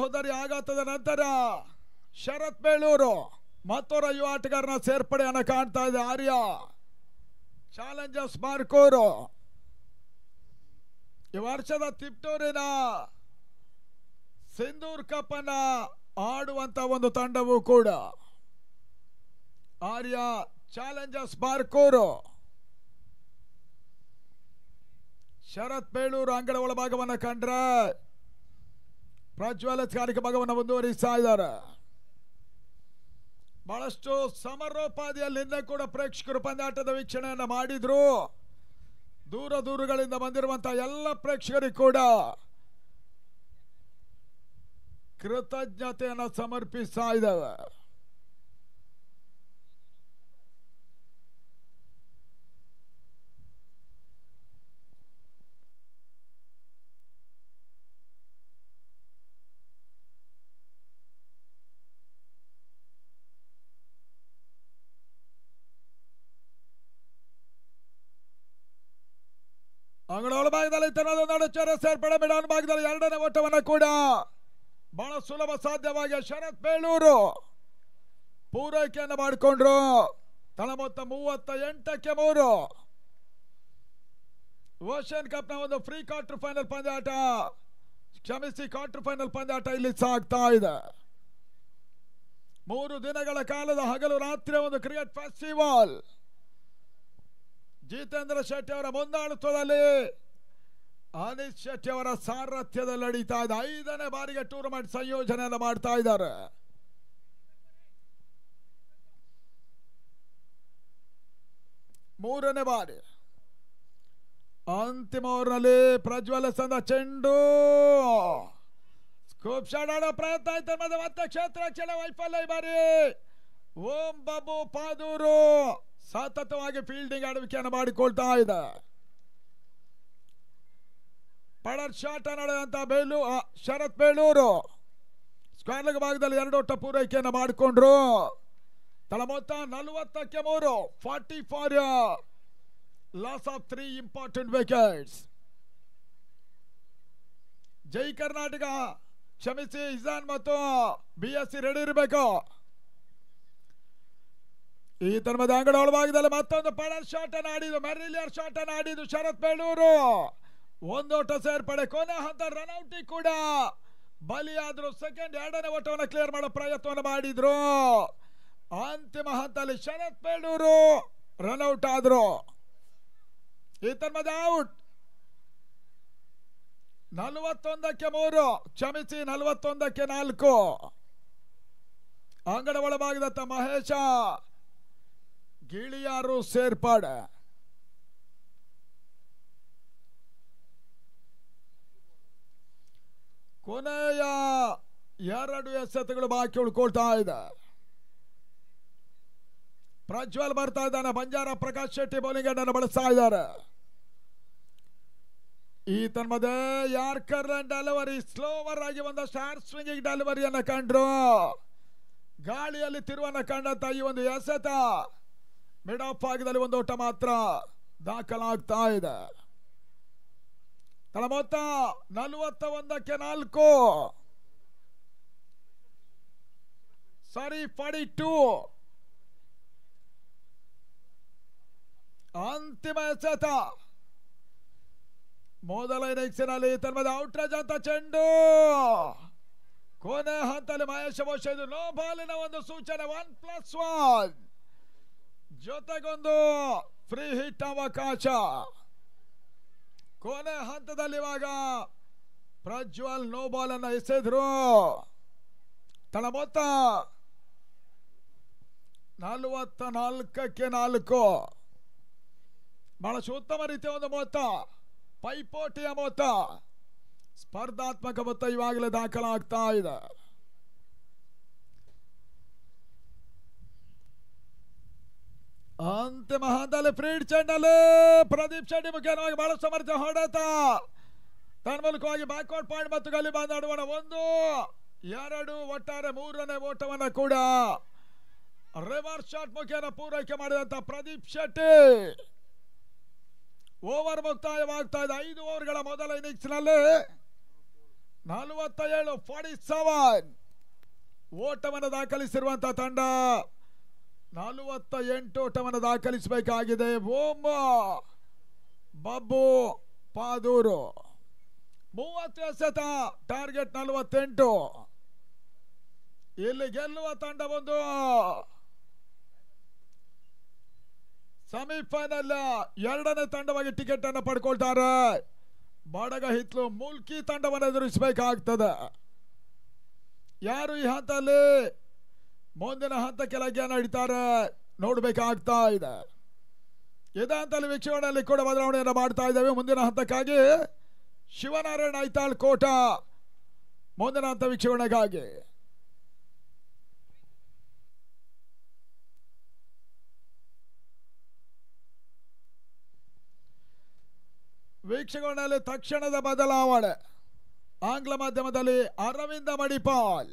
ಹೋದರಿ ಆಘಾತದ ನಂತರ ಶರತ್ ಬೇಳೂರು ಮತ್ತೊಬ್ಬ ಯುವ ಆಟಗಾರನ ಸೇರ್ಪಡೆಯನ್ನು ಕಾಣ್ತಾ ಇದೆ. ಆರ್ಯ ಚಾಲೆಂಜರ್ಸ್ ಬಾರ್ಕೂರು ಈ ವರ್ಷದ ತಿಪ್ಟೂರಿನ ಸಿಂಧೂರ್ ಕಪ್ ಅನ್ನ ಆಡುವಂತ ಒಂದು ತಂಡವೂ ಕೂಡ ಆರ್ಯ ಚಾಲೆಂಜರ್ಸ್ ಬಾರ್ಕೂರು. ಶರತ್ ಬೇಳೂರು ಅಂಗಡ ಒಳಭಾಗವನ್ನು ಕಂಡ್ರೆ ಪ್ರಜ್ವಲ ಕಾರ್ಯಕ ಭಾಗವನ್ನು ಮುಂದುವರಿಸ್ತಾ ಇದ್ದಾರೆ. ಬಹಳಷ್ಟು ಸಮರೋಪಾದಿಯಲ್ಲಿ ನಿನ್ನೆ ಕೂಡ ಪ್ರೇಕ್ಷಕರು ಪಂದ್ಯಾಟದ ವೀಕ್ಷಣೆಯನ್ನು ಮಾಡಿದ್ರು. ದೂರಗಳಿಂದ ಬಂದಿರುವಂತಹ ಎಲ್ಲ ಪ್ರೇಕ್ಷಕರಿಗೂ ಕೂಡ ಕೃತಜ್ಞತೆಯನ್ನು ಸಮರ್ಪಿಸ್ತಾ ಇದ್ದಾವೆ. ಅಂಗಡ ಒಳಭಾಗದಲ್ಲಿ ನಡುಚರ ಸೇರ್ಪಡೆ ಮಿಡಾನ್ ಭಾಗದಲ್ಲಿ 2ನೇ ಓಟವನ್ನು ಕೂಡ ಬಹಳ ಸುಲಭ ಸಾಧ್ಯವಾಗಿ ಶರತ್ ಬೇಳೂರು ಪೂರೈಕೆಯನ್ನು ಮಾಡಿಕೊಂಡ್ರು. ತಳ ಮೊತ್ತ 38-3. ಓಷನ್ ಕಪ್ ನ ಒಂದು ಫ್ರೀ ಕ್ವಾರ್ಟರ್ ಫೈನಲ್ ಪಂದ್ಯಾಟ, ಕ್ಷಮಿಸಿ ಕ್ವಾರ್ಟರ್ ಫೈನಲ್ ಪಂದ್ಯಾಟ ಇಲ್ಲಿ ಸಾಗ್ತಾ ಇದೆ. 3 ದಿನಗಳ ಕಾಲದ ಹಗಲು ರಾತ್ರಿ ಒಂದು ಕ್ರಿಕೆಟ್ ಫೆಸ್ಟಿವಲ್ ಜಿತೇಂದ್ರ ಶೆಟ್ಟಿ ಅವರ ಮುಂದಾಳತ್ವದಲ್ಲಿ, ಅನೀಶ್ ಶೆಟ್ಟಿ ಅವರ ಸಾರಥ್ಯದಲ್ಲಿ ನಡೀತಾ ಇದೆ. 5ನೇ ಬಾರಿಗೆ ಟೂರ್ನಮೆಂಟ್ ಸಂಯೋಜನೆಯನ್ನು ಮಾಡ್ತಾ ಇದ್ದಾರೆ. ಮೂರನೇ ಬಾರಿ ಅಂತಿಮ ಓವರ್ನಲ್ಲಿ ಪ್ರಜ್ವಲ್ ಸಂದ ಚೆಂಡು ಸ್ಕೂಪ್ ಶಾಟ್ ಆಡೋ ಪ್ರಯತ್ನ ಆಯ್ತು, ಮತ್ತೆ ಕ್ಷೇತ್ರ ರಕ್ಷಣೆ ವೈಫಲ್ಯ. ಈ ಬಾರಿ ಓಂ ಬಾಬು ಪಾದೂರು ಸತತವಾಗಿ ಫೀಲ್ಡಿಂಗ್ ಆಡುವಿಕೆಯನ್ನು ಮಾಡಿಕೊಳ್ತಾ ಇದೆ. ಪಡರ್ ಶಾಟ್ ನಡೆಯುವಂತ ಶರತ್ ಬೇಲೂರು ಸ್ಕ್ವೇರ್ ಭಾಗದಲ್ಲಿ 2 ಓಟ ಪೂರೈಕೆಯನ್ನು ಮಾಡಿಕೊಂಡ್ರು. ತಳ ಮೊತ್ತ 40-3, 40 for loss of 3 important wickets. Jai Karnataka, ಕ್ಷಮಿಸಿ ಇಜಾನ್ ಮತ್ತು BSC ರೆಡಿ ಇರಬೇಕು. ಈ ತರಹದ ಅಂಗಡಿ ಒಳಭಾಗದಲ್ಲಿ ಮತ್ತೊಂದು ಪಡರ್ ಶಾಟ್ ಅನ್ನು ಆಡಿದ್ದು, ಮೆರಿಲಿಯರ್ ಶಾಟ್ ಅನ್ನು ಆಡಿದ್ದು ಶರತ್ ಬೇಲೂರು. 1 ಓಟ ಸೇರ್ಪಡೆ. ಕೊನೆ ಹಂತ ರನ್ಔಟ್ ಕೂಡ ಬಲಿಯಾದ್ರು. ಸೆಕೆಂಡ್ 2ನೇ ಓಟವನ್ನು ಕ್ಲಿಯರ್ ಮಾಡೋ ಪ್ರಯತ್ನವನ್ನು ಮಾಡಿದ್ರು. ಅಂತಿಮ ಹಂತದಲ್ಲಿ ಶರತ್ ಬೇಲೂರು ರನ್ಔಟ್ ಆದ್ರು. ಈ ತರಹದ ಔಟ್. 41-3, ಕ್ಷಮಿಸಿ 41-4. ಅಂಗಡ ಒಳಭಾಗದತ್ತ ಮಹೇಶ ಗಿಳಿಯಾರು ಸೇರ್ಪಡೆ. ಕೊನೆಯ 2 ಎಸೆತಗಳು ಬಾಕಿ ಉಳ್ಕೊಳ್ತಾ ಇದೆ. ಪ್ರಜ್ವಲ್ ಬರ್ತಾ ಇದ್ದಾನೆ, ಬಂಜಾರ ಪ್ರಕಾಶ್ ಶೆಟ್ಟಿ ಬೌಲಿಂಗ್ ಅನ್ನು ಬಳಸ್ತಾ ಇದ್ದಾರೆ. ಈ ತನ್ಮದೆ ಯಾರ್ಕರ್ ಡೆಲಿವರಿ ಸ್ಲೋವರ್ ಆಗಿ ಒಂದಷ್ಟು ಹಾರ್ ಸ್ವಿಂಗಿಂಗ್ ಡೆಲಿವರಿಯನ್ನು ಕಂಡ್ರು. ಗಾಳಿಯಲ್ಲಿ ತಿರುವನ್ನು ಕಂಡಂತ ಈ ಒಂದು ಎಸೆತ ಮಿಡ್ ಆಫ್ ಭಾಗದಲ್ಲಿ 1 ಓಟ ಮಾತ್ರ ದಾಖಲಾಗ್ತಾ ಇದೆ. ತಳ ಮೊತ್ತ 41-4, ಸಾರಿ 42. ಅಂತಿಮ ಎಸೆತ ಮೊದಲ ಇನ್ನಿಂಗ್ಸಿನಲ್ಲಿ ತನ್ಮದ ಔಟ್ರೇಜ್ ಅಂತ ಚೆಂಡು. ಕೊನೆ ಹಂತದಲ್ಲಿ ಮಹೇಶ್ ಬಹುಶಃ ಇದು ನೋ ಬಾಲಿನ ಒಂದು ಸೂಚನೆ. 1+1 ಜೊತೆಗೊಂದು ಫ್ರೀ ಹಿಟ್ ಅವಕಾಶ. ಕೊನೆ ಹಂತದಲ್ಲಿ ಇವಾಗ ಪ್ರಜ್ವಲ್ ನೋ ಬಾಲ್ ಅನ್ನು ಎಸೆದ್ರು. ತಳ ಮೊತ್ತ 44-4. ಬಹಳಷ್ಟು ಉತ್ತಮ ರೀತಿಯ ಒಂದು ಮೊತ್ತ, ಪೈಪೋಟಿಯ ಮೊತ್ತ, ಸ್ಪರ್ಧಾತ್ಮಕ ಮೊತ್ತ ಇವಾಗಲೇ ದಾಖಲಾಗ್ತಾ ಇದೆ. ಅಂತಿಮ ಹಂತದಲ್ಲಿ ಫ್ರೀಡ್ ಚೆಂಡಲ್ಲಿ ಪ್ರದೀಪ್ ಶೆಟ್ಟಿ ಮುಖ್ಯವಾಗಿ ಬಹಳ ಸಮರ್ಥ ಹೊಡೆತ ತನ್ಮೂಲಕವಾಗಿ ಬ್ಯಾಕ್ವರ್ಡ್ ಪಾಯಿಂಟ್ ಮತ್ತು ಗಲ್ಲಿ ಬಾಂಧಾಡುವಣ 1, 2 ಒಟ್ಟಾರೆ 3ನೇ ಓಟವನ್ನು ಕೂಡ ರಿವರ್ಸ್ ಶಾಟ್ ಮುಖೇನ ಪೂರೈಕೆ ಮಾಡಿದಂತ ಪ್ರದೀಪ್ ಶೆಟ್ಟಿ. ಓವರ್ ಮುಕ್ತಾಯವಾಗ್ತಾ ಇದೆ. 5 ಓವರ್ಗಳ ಮೊದಲ ಇನ್ನಿಂಗ್ಸ್ ನಲ್ಲಿ 47-47 ಓಟವನ್ನು ದಾಖಲಿಸಿರುವಂತಹ ತಂಡ 48 ಓಟವನ್ನು ದಾಖಲಿಸಬೇಕಾಗಿದೆ. ಓಂ ಬಾಬು ಪಾದೂರು 30 ಎಸೆತ, ಟಾರ್ಗೆಟ್ 48. ಇಲ್ಲಿ ಗೆಲ್ಲುವ ತಂಡ ಒಂದು ಸೆಮಿಫೈನಲ್ 2ನೇ ತಂಡವಾಗಿ ಟಿಕೆಟ್ ಅನ್ನು ಪಡ್ಕೊಳ್ತಾರೆ. ಬಡಗ ಹಿತ್ಲು ಮುಲ್ಕಿ ತಂಡವನ್ನು ಎದುರಿಸಬೇಕಾಗ್ತದೆ. ಯಾರು ಈ ಹಂತದಲ್ಲಿ ಮುಂದಿನ ಹಂತಕ್ಕೆ ಲಗ್ಗೆ ನಡೀತಾರೆ ನೋಡಬೇಕಾಗ್ತಾ ಇದೆ. ಇದೇ ಹಂತದಲ್ಲಿ ವೀಕ್ಷಣೆಯಲ್ಲಿ ಕೂಡ ಬದಲಾವಣೆಯನ್ನು ಮಾಡ್ತಾ ಇದ್ದೇವೆ. ಮುಂದಿನ ಹಂತಕ್ಕಾಗಿ ಶಿವನಾರಾಯಣ ಐತಾಳ್ ಕೋಟ ಮುಂದಿನ ಹಂತ ವೀಕ್ಷಣೆಗಾಗಿ. ವೀಕ್ಷಣೆಯಲ್ಲಿ ತಕ್ಷಣದ ಬದಲಾವಣೆ. ಆಂಗ್ಲ ಮಾಧ್ಯಮದಲ್ಲಿ Arvind ಮಡಿಪಾಲ್,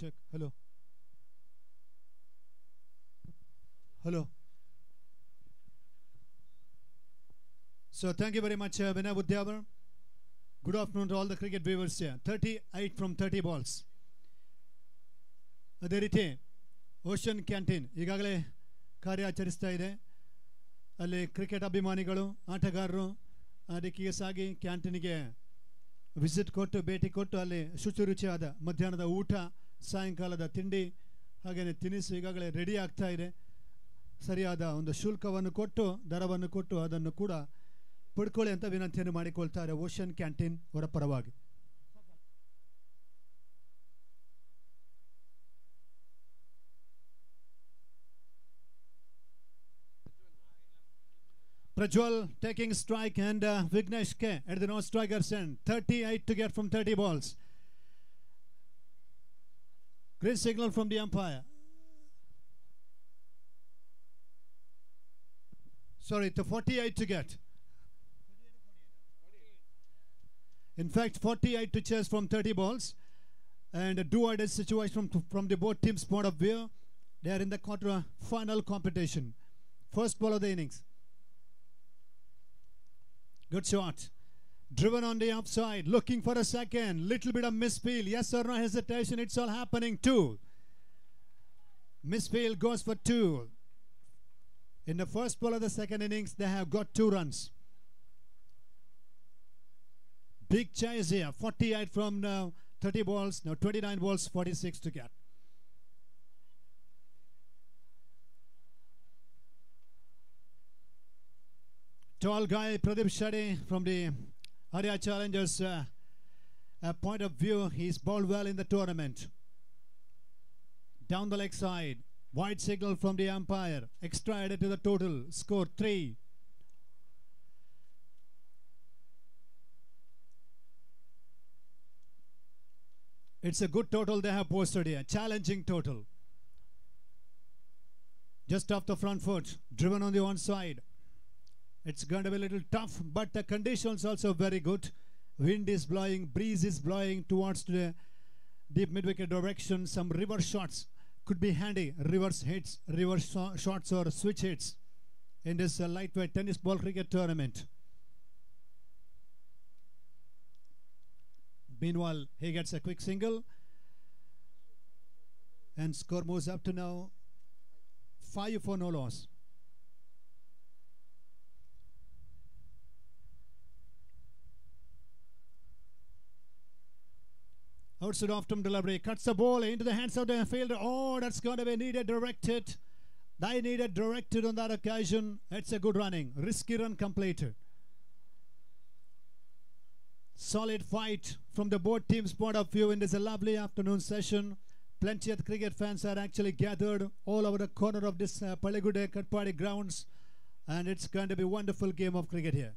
check. Hello. Hello. So thank you very much, Vinay Budhyavar. Good afternoon to all the cricket viewers here. 38 from 30 balls. ಅದೇ ರೀತಿ ಓಷನ್ ಕ್ಯಾಂಟೀನ್ ಈಗಾಗಲೇ ಕಾರ್ಯಾಚರಿಸ್ತಾ ಇದೆ. ಅಲ್ಲಿ ಕ್ರಿಕೆಟ್ ಅಭಿಮಾನಿಗಳು, ಆಟಗಾರರು ಅದಕ್ಕೆ ಸಾಗಿ ಕ್ಯಾಂಟೀನಿಗೆ ವಿಸಿಟ್ ಕೊಟ್ಟು, ಭೇಟಿ ಕೊಟ್ಟು ಅಲ್ಲಿ ಶುಚಿರುಚಿಯಾದ ಮಧ್ಯಾಹ್ನದ ಊಟ, ಸಾಯಂಕಾಲದ ತಿಂಡಿ ಹಾಗೆಯೇ ತಿನಿಸು ಈಗಾಗಲೇ ರೆಡಿ ಆಗ್ತಾ ಇದೆ. ಸರಿಯಾದ ಒಂದು ಶುಲ್ಕವನ್ನು ಕೊಟ್ಟು, ದರವನ್ನು ಕೊಟ್ಟು ಅದನ್ನು ಕೂಡ ಪಡ್ಕೊಳ್ಳಿ ಅಂತ ವಿನಂತಿಯನ್ನು ಮಾಡಿಕೊಳ್ತಾರೆ ಓಷನ್ ಕ್ಯಾಂಟೀನ್ ಅವರ ಪರವಾಗಿ. Prajwal taking strike and Vignesh K at the non-striker's end. 38 to get from 30 balls. Great signal from the umpire. Sorry, to 48 to get. In fact, 48 to chase from 30 balls. And a do-or-die situation from the both teams' point of view. They are in the quarter-final competition. First ball of the innings. Good shot. Driven on the offside. Looking for a second. Little bit of misfield. Yes or no hesitation. It's all happening too. Misfield goes for 2. In the first ball of the second innings, they have got 2 runs. Big chase here. 48 from 30 balls. Now 29 balls, 46 to get. Tall guy Pradeep Shetty from the Arya Challengers point of view. He's bowled well in the tournament. Down the leg side. Wide signal from the umpire. Extra added to the total. Score 3. It's a good total they have posted here. Challenging total. Just off the front foot. Driven on the one side. It's going to be a little tough, but the conditions also very good. Wind is blowing, breeze is blowing towards the deep mid-wicket direction. Some reverse shots could be handy. Reverse hits, reverse shots or switch hits in this lightweight tennis ball cricket tournament. Meanwhile, he gets a quick single. And score moves up to now 5 for no loss. Outside off-stump delivery, cuts the ball into the hands of the fielder. Oh, that's going to be needed directed. They needed directed on that occasion. It's a good running. Risky run completed. Solid fight from the both teams' point of view in this lovely afternoon session. Plenty of cricket fans are actually gathered all over the corner of this Paligude Katpadi grounds. And it's going to be a wonderful game of cricket here.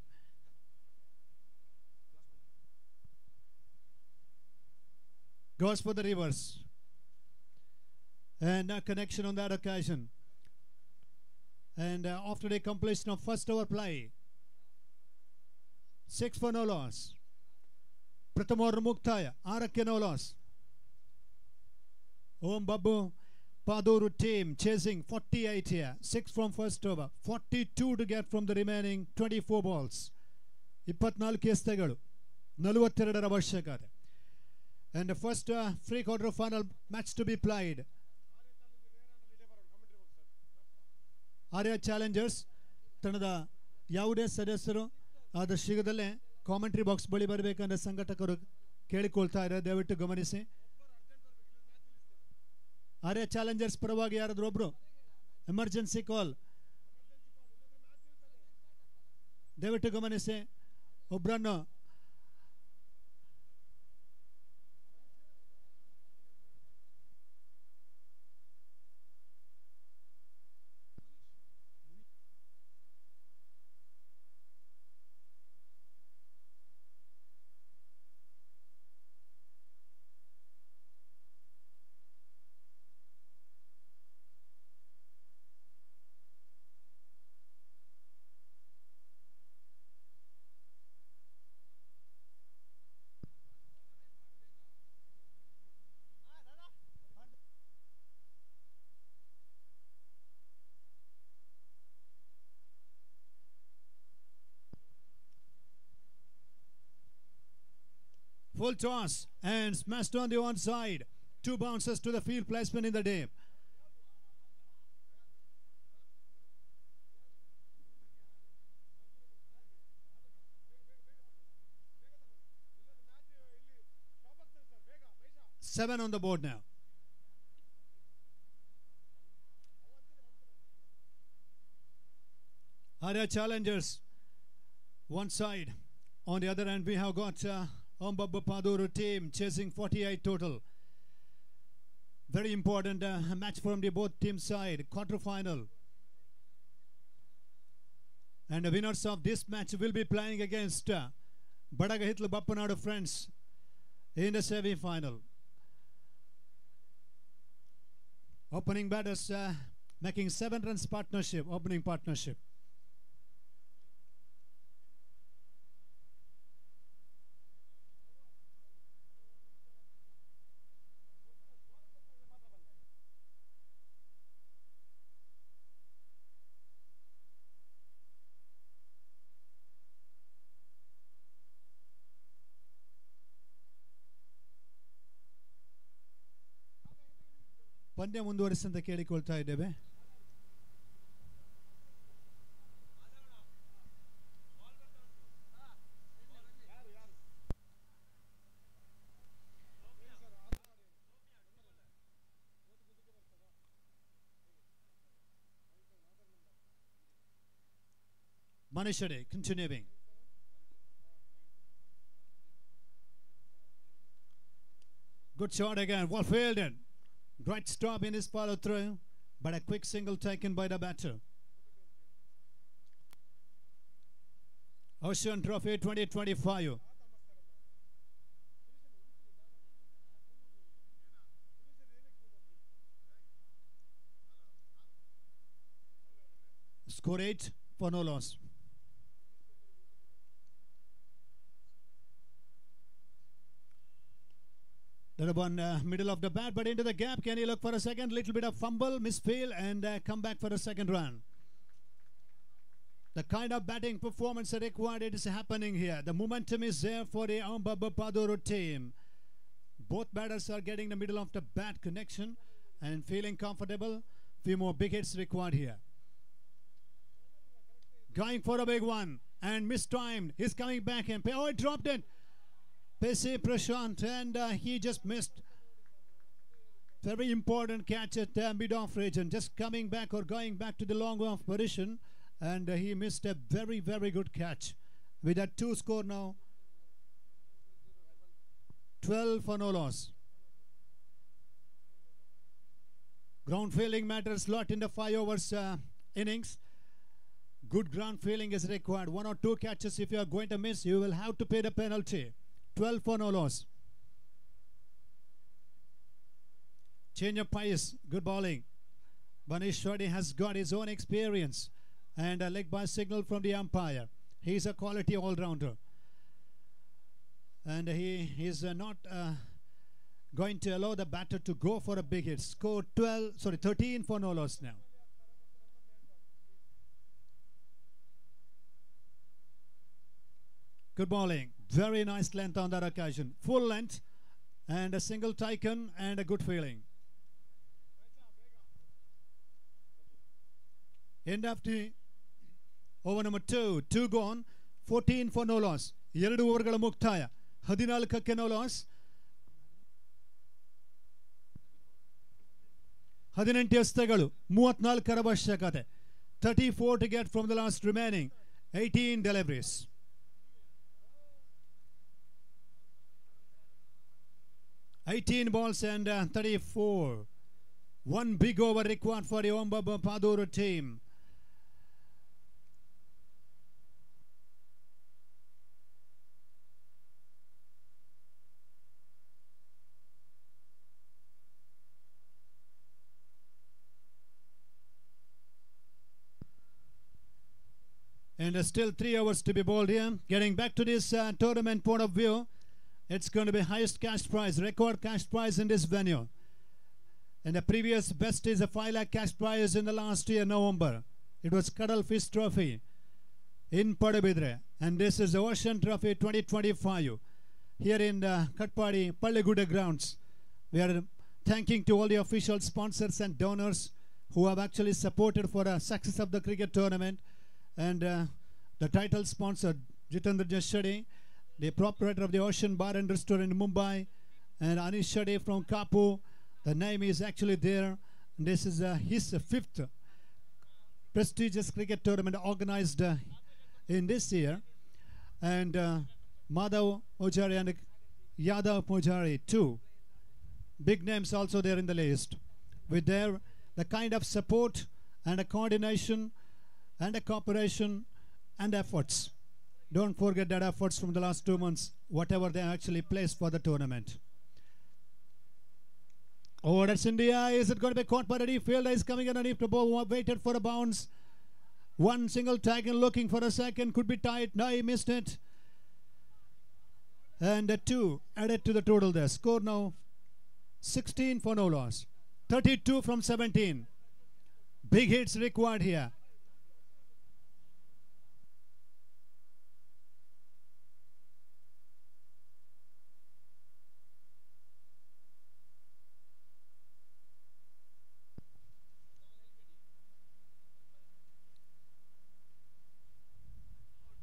Goes for the reverse. And a connection on that occasion. And after the completion of first over play, 6 for no loss. Pratham over Muktaya, 6 no loss. Om Babu Paduru team chasing 48 here. 6 from first over. 42 to get from the remaining 24 balls. 24 ಎಸೆತಗಳು 42 ಅವಶ್ಯಕತೆ. And the first free quarter final match to be played. Arya Challengers ತಂಡದ ಯಾವುದೇ ಸದಸ್ಯರು ಆದ ಶೀಘ್ರದಲ್ಲೇ commentary box ಬಳಿ ಬರಬೇಕಂದ್ರೆ ಸಂಘಟಕರು ಕೇಳಿಕೊಳ್ತಾ ಇದ್ದಾರೆ. ದಯವಿಟ್ಟು ಗಮನಿಸಿ. ಆರ್ಯ ಚಾಲೆಂಜರ್ಸ್ ಪರವಾಗಿ ಯಾರಾದರೂ ಒಬ್ರು ಎಮರ್ಜೆನ್ಸಿ ಕಾಲ್ ದಯವಿಟ್ಟು ಗಮನಿಸಿ. ಒಬ್ಬರನ್ನು Full toss and smashed on the onside. 2 bounces to the field placement in the day. Seven on the board now. Area challengers one side. On the other hand, we have got Ombabba Paduru team chasing 48 total. Very important match from the both team side, quarter-final. And the winners of this match will be playing against Badagahitlu Bappanadu friends in the semi-final. Opening batters making 7 runs partnership, opening partnership. ಪಂದ್ಯ ಮುಂದುವರಿಸಂತ ಕೇಳಿಕೊಳ್ತಾ ಇದ್ದೇವೆ. Manishade continuing. Good shot again, well fielded. Great stop in his follow through, but a quick single taken by the batter. Ocean Trophy 2025. Score 8 for no loss. That one middle of the bat, but into the gap. Can he look for a second? Little bit of fumble, misfield, and come back for a second run. The kind of batting performance required, it is happening here. The momentum is there for the Ombabba Paduru team. Both batters are getting the middle of the bat connection and feeling comfortable. Few more big hits required here. Going for a big one and mistimed. He's coming back and he dropped it. Pesi Prashant, and he just missed. Very important catch at mid-off region, just coming back or going back to the long off position, and he missed a very, very good catch. With that 2 score now, 12 for no loss. Ground fielding matters a lot in the 5 overs innings. Good ground fielding is required. 1 or 2 catches, if you are going to miss, you will have to pay the penalty. 12 for no loss. Change of pace, good bowling. Manish Shoddy has got his own experience and a leg by signal from the umpire. He's a quality all-rounder. And he is not going to allow the batter to go for a big hit. Score 13 for no loss now. Good bowling. Very nice length on that occasion. Full length and a single taken and a good feeling. End of the over number 2. 2 gone. 14 for no loss. 2 ಓವರ್ಗಳ ಮುಕ್ತಾಯ. 14ಕ್ಕೆ no loss. 18 ಎಸೆತಗಳು 34 ಅವಶ್ಯಕತೆ. 34 to get from the last remaining. 18 deliveries. 18 balls and 34. 1 big over required for the Ombabba Paduru team. And still 3 hours to be bowled here. Getting back to this tournament point of view, it's going to be highest cash prize, record cash prize in this venue. And the previous best is a 5 lakh cash prize in the last year, November. It was Cuddle Fish Trophy in Padabidre. And this is the Ocean Trophy 2025. here in Katpadi, Palleguda grounds. We are thanking to all the official sponsors and donors who have actually supported for the success of the cricket tournament. And the title sponsor, Jitendra Jashade, the proprietor of the Ocean Bar and Restaurant in Mumbai, and Anish Shade from Kapu. The name is actually there. And this is his fifth prestigious cricket tournament organized in this year. And Madhav Ojari and Yadav Pujari too. Big names also there in the list. With the kind of support and a coordination and a cooperation and efforts. Don't forget that efforts from the last 2 months, whatever they actually placed for the tournament. Oh, that's India. Is it going to be caught by the fielder? Is coming underneath the ball. Waited for a bounce. One single tag and looking for a second. Could be tight. No, he missed it. And 2 added to the total there. Score now 16 for no loss. 32 from 17. Big hits required here.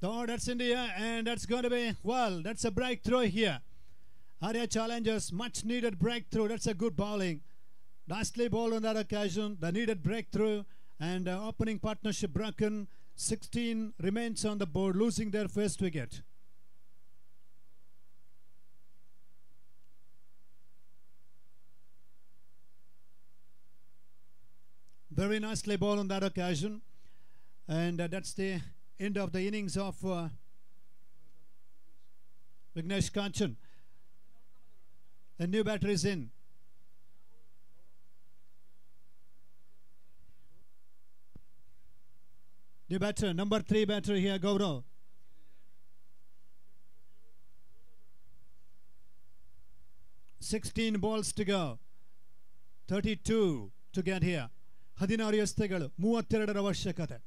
Oh, that's India, and that's going to be, well, that's a breakthrough here. Arya Challengers, much needed breakthrough. That's a good bowling. Nicely bowled on that occasion. The needed breakthrough and opening partnership broken. 16 remains on the board, losing their first wicket. Very nicely bowled on that occasion. And that's the end of the innings of Vignesh Kanchan. A new batter is in. New batter, number 3 batter here, Gaurav. $16 balls to go. 32 to get here. 16 ಎಸೆತಗಳು 32 ಅವಶ್ಯಕತೆ.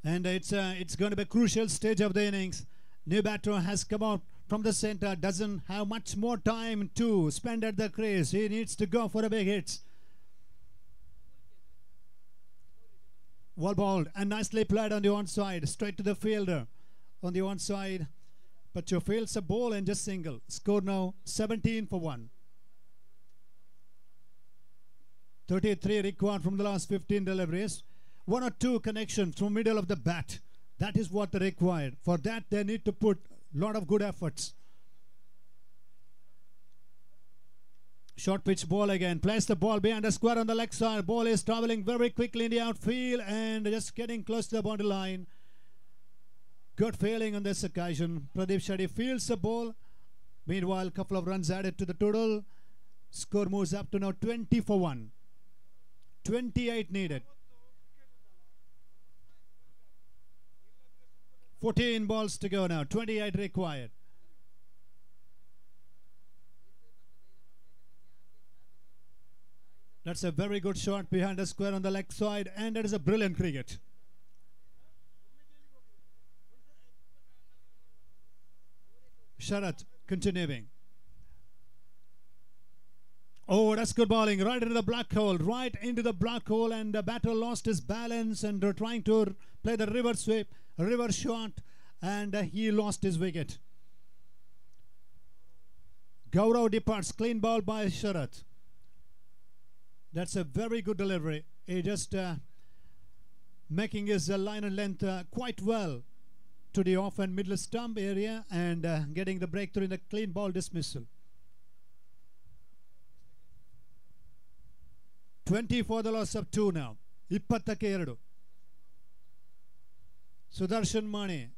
And it's going to be a crucial stage of the innings. New batter has come out from the center, doesn't have much more time to spend at the crease. He needs to go for a big hit. Well bowled and nicely played on the onside, straight to the fielder on the onside. But you fields a ball and just single. Score now 17 for 1. 33 required from the last 15 deliveries. 1 or 2 connections from middle of the bat. That is what they required. For that, they need to put a lot of good efforts. Short pitch ball again. Place the ball behind the square on the leg side. Ball is traveling very quickly in the outfield and just getting close to the boundary line. Good fielding on this occasion. Pradeep Shetty fields the ball. Meanwhile, a couple of runs added to the total. Score moves up to now 20 for 1. 28 needed. 14 balls to go now. 28 required. That's a very good shot behind the square on the leg side, and that is a brilliant cricket. Sharath continuing. Oh, that's good bowling. Right into the black hole. Right into the black hole, and the batter lost his balance and trying to play the reverse sweep, reverse shot, and he lost his wicket. Gaurav departs. Clean ball by Sharath. That's a very good delivery. He just making his line and length quite well to the off and middle stump area and getting the breakthrough in the clean ball dismissal. 20 for the loss of 2 now. 22. Sudarshan Mane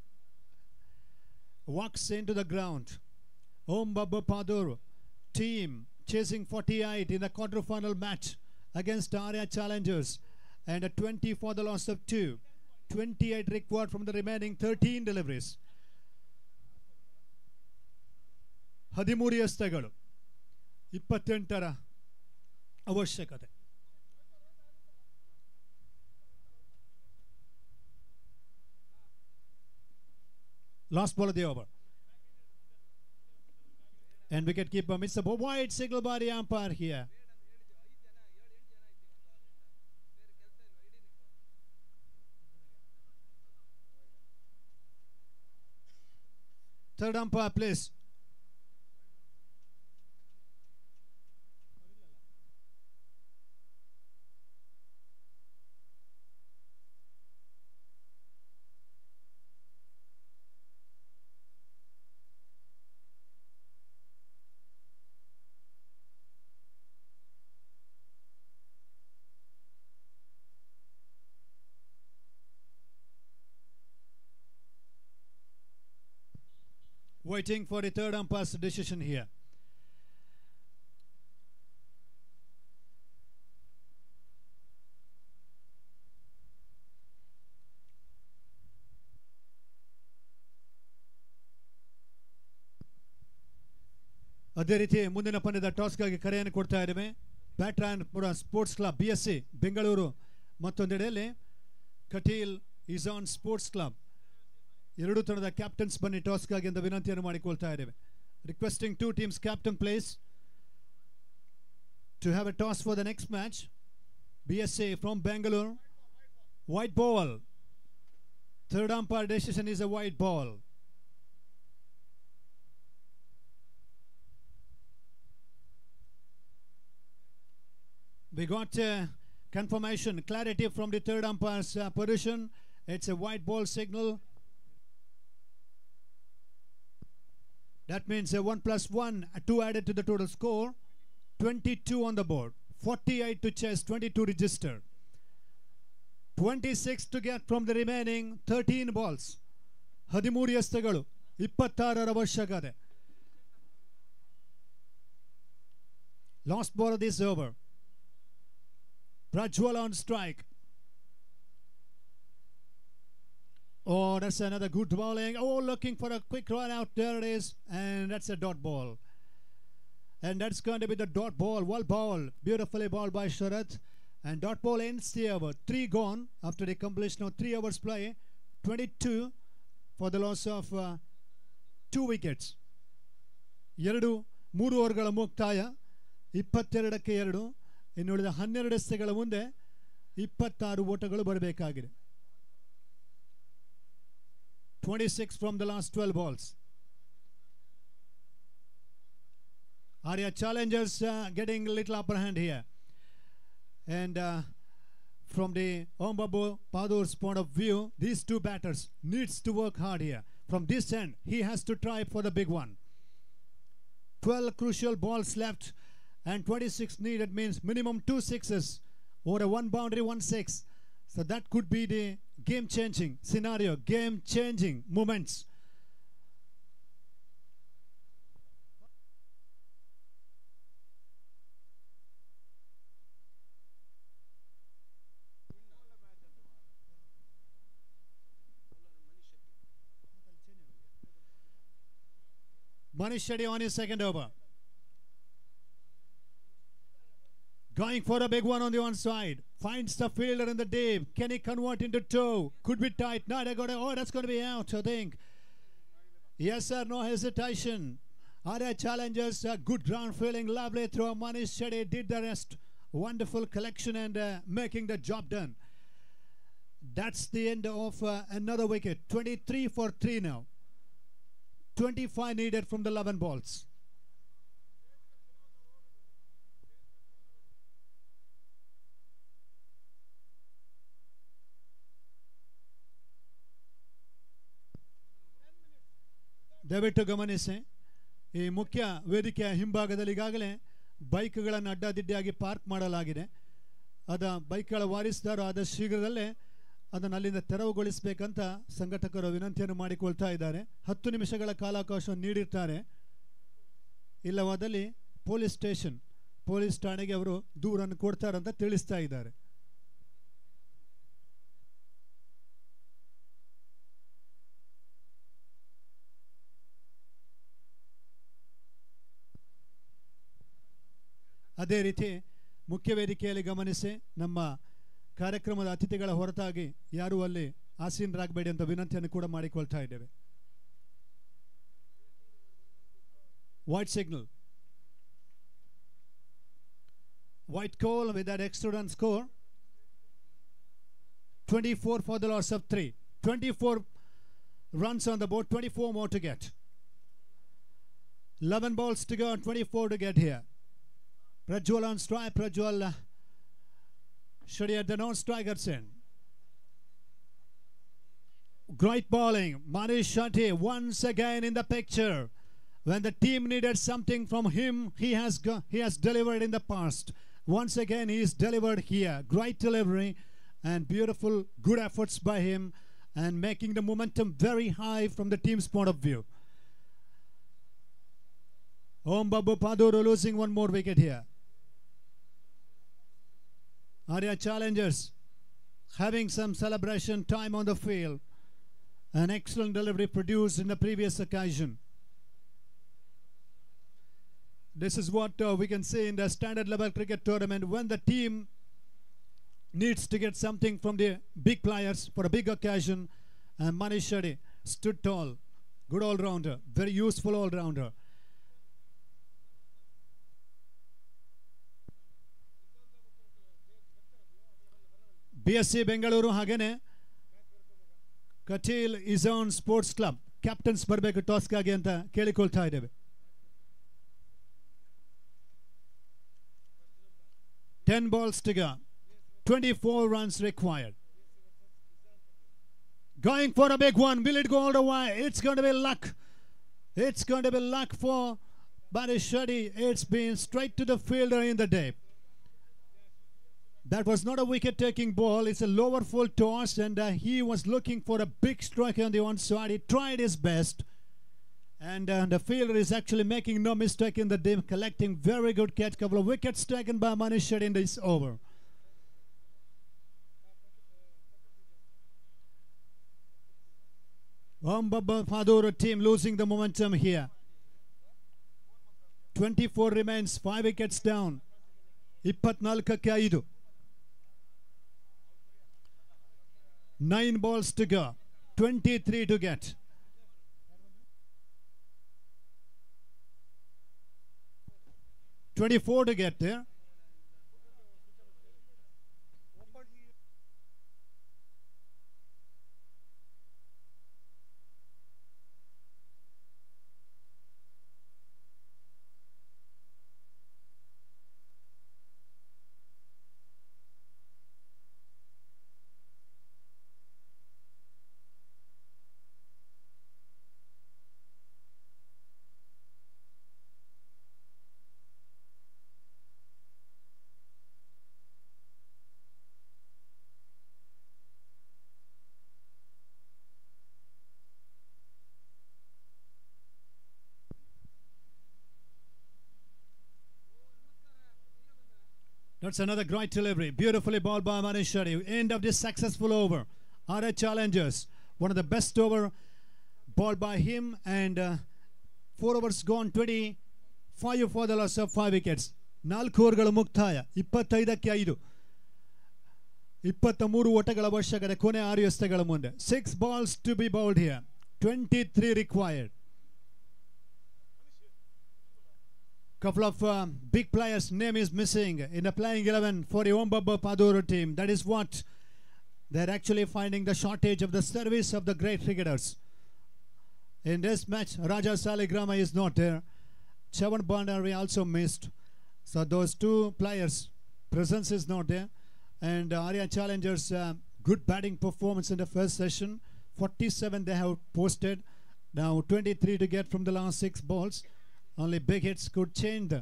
walks into the ground. Om Babu Padur team chasing 48 in the quarter-final match against Arya Challengers, and a 20 for the loss of 2. 28 required from the remaining 13 deliveries. 13 ಎಸೆತಗಳು 28ರ ಅವಶ್ಯಕತೆ. Last ball of the over. And wicket keeper Mr. Wide signal by the umpire here. Third umpire, please. Waiting for the third umpire's decision here. ಅದೇ ರೀತಿ ಮುಂದಿನ ಪಂದ್ಯದ ಟಾಸ್ಗಾಗಿ ಕರೆಯನ್ನು ಕೊಡ್ತಾ ಇದ್ದೇವೆ. Byatarayanpura sports club BSC Bengaluru ಮತ್ತೊಂದೆಡೆಯಲ್ಲಿ Kateel Ijan sports club ಎರಡು ತಂಡದ ಕ್ಯಾಪ್ಟನ್ಸ್ ಬನ್ನಿ ಟಾಸ್ಗಾಗಿ ಅಂತ ವಿನಂತಿಯನ್ನು ಮಾಡಿಕೊಳ್ತಾ ಇದ್ದೇವೆ. Requesting two teams captain please to have a toss for the next match. BSC from Bengaluru. White ball. Third umpire decision is a white ball. We got confirmation, clarity from the third umpire's position. It's a white ball signal. That means 1 plus 1, 2 added to the total score. 22 on the board. 48 to chase, 22 register. 26 to get from the remaining 13 balls. 13 ಎಸೆತಗಳು 26 ಅವಶ್ಯಕತೆ. Last ball of this over. Prajwal on strike. Oh, that's another good bowling. Oh, looking for a quick run out. There it is. And that's a dot ball. And that's going to be the dot ball. Well ball. Beautifully bowled by Sharath. And dot ball ends the over. 3 gone after the completion of 3 overs play. 22 for the loss of 2 wickets. 3 ಓವರ್ಗಳ ಮುಕ್ತಾಯ 22ಕ್ಕೆ 2. ಇನ್ನುಳಿದ 12 ಎಸೆತಗಳ ಮುಂದೆ 26 ಓಟಗಳು ಬರಬೇಕಾಗಿದೆ. 26 from the last 12 balls. Arya challengers getting a little upper hand here. And from the Ombabu Padur's point of view, these two batters needs to work hard here. From this end, he has to try for the big one. 12 crucial balls left and 26 needed means minimum 2 sixes or a 1 boundary, 1 6. So that could be the game-changing scenario, game-changing moments. Manish Shetty on his second over. Going for a big one on the one side. Finds the fielder in the deep. Can he convert into 2? Could be tight. No, they got oh, that's going to be out, I think. Yes, sir, no hesitation. Other challengers, good ground feeling, lovely throw. Manish Shetty did the rest. Wonderful collection and making the job done. That's the end of another wicket. 23 for 3 now. 25 needed from the 11 balls. ದಯವಿಟ್ಟು ಗಮನಿಸಿ, ಈ ಮುಖ್ಯ ವೇದಿಕೆಯ ಹಿಂಭಾಗದಲ್ಲಿ ಈಗಾಗಲೇ ಬೈಕ್ಗಳನ್ನು ಅಡ್ಡಾದಿಡ್ಡಿಯಾಗಿ park ಮಾಡಲಾಗಿದೆ. ಬೈಕ್ಗಳ ವಾರಿಸುದಾರರು ಆದ ಶೀಘ್ರದಲ್ಲೇ ಅದನ್ನು ಅಲ್ಲಿಂದ ತೆರವುಗೊಳಿಸಬೇಕಂತ ಸಂಘಟಕರು ವಿನಂತಿಯನ್ನು ಮಾಡಿಕೊಳ್ತಾ ಇದ್ದಾರೆ. 10 ನಿಮಿಷಗಳ ಕಾಲಾವಕಾಶವನ್ನು ನೀಡಿರ್ತಾರೆ. ಇಲ್ಲವಾದಲ್ಲಿ ಪೊಲೀಸ್ ಠಾಣೆಗೆ ಅವರು ದೂರನ್ನು ಕೊಡ್ತಾರಂತ ತಿಳಿಸ್ತಾ ಇದ್ದಾರೆ. ಅದೇ ರೀತಿ ಮುಖ್ಯ ವೇದಿಕೆಯಲ್ಲಿ ಗಮನಿಸಿ, ನಮ್ಮ ಕಾರ್ಯಕ್ರಮದ ಅತಿಥಿಗಳ ಹೊರತಾಗಿ ಯಾರೂ ಅಲ್ಲಿ ಆಸೀನರಾಗಬೇಡಿ ಅಂತ ವಿನಂತಿಯನ್ನು ಕೂಡ ಮಾಡಿಕೊಳ್ತಾ ಇದ್ದೇವೆ. White signal. White call with that extra run score. 24 for the loss of 3. 24 runs on the board, 24 more to get. 11 balls to go, 24 to get here. Prajwal on strike. Prajwal should at the non-strikers in. Great bowling. Manish Shetty once again in the picture. When the team needed something from him, he has delivered in the past. Once again, he is delivered here. Great delivery and beautiful, good efforts by him and making the momentum very high from the team's point of view. Om Babu Paduru losing one more wicket here. Arya Challengers having some celebration time on the field. An excellent delivery produced in the previous occasion. This is what we can see in the standard level cricket tournament when the team needs to get something from the big players for a big occasion. And Manish Shetty stood tall. Good all-rounder. Very useful all-rounder. BSC Bengaluru hagene Katil Izone Sports Club captains ಬರಬೇಕು ಟಾಸ್ಗಾಗಿ ಅಂತ ಕೇಳಿಕೊಳ್ತಾ ಇದ್ದೇವೆ. 10 balls to go. 24 runs required. Going for a big one. Will it go all the way? It's going to be luck. It's going to be luck for Manish Shetty. It's been straight to the fielder in the day. That was not a wicket-taking ball. It's a lower full toss, and he was looking for a big strike on the onside. He tried his best, and the fielder is actually making no mistake in the dim, collecting very good catch. Couple of wickets taken by Manish Shetty in this over. Om Babu Paduru team losing the momentum here. 24 remains, 5 wickets down. 24ಕ್ಕೆ 5. 9 balls to go. 23 to get. $24 to get there. That's another great delivery. Beautifully bowled by Manish Shetty. End of this successful over. Arya Challengers. One of the best over bowled by him. And 4 overs gone. 25 for the loss of 5 wickets. 4 ಓವರ್ಗಳು ಮುಕ್ತಾಯ. 25ಕ್ಕೆ 5. 23 ಓಟಗಳ ಅವಶ್ಯಕತೆ ಕೊನೆ 6 ಎಸೆತಗಳ ಮುಂದೆ. 6 balls to be bowled here. 23 required. Couple of big players' name is missing in the playing 11 for the Om Babu Paduru team. That is what they're actually finding the shortage of the service of the great cricketers. In this match, Raja Saligrama is not there. Chavan Bandari also missed. So those 2 players' presence is not there. And Arya Challengers, good batting performance in the first session. 47 they have posted. Now 23 to get from the last 6 balls. Only big hits could change the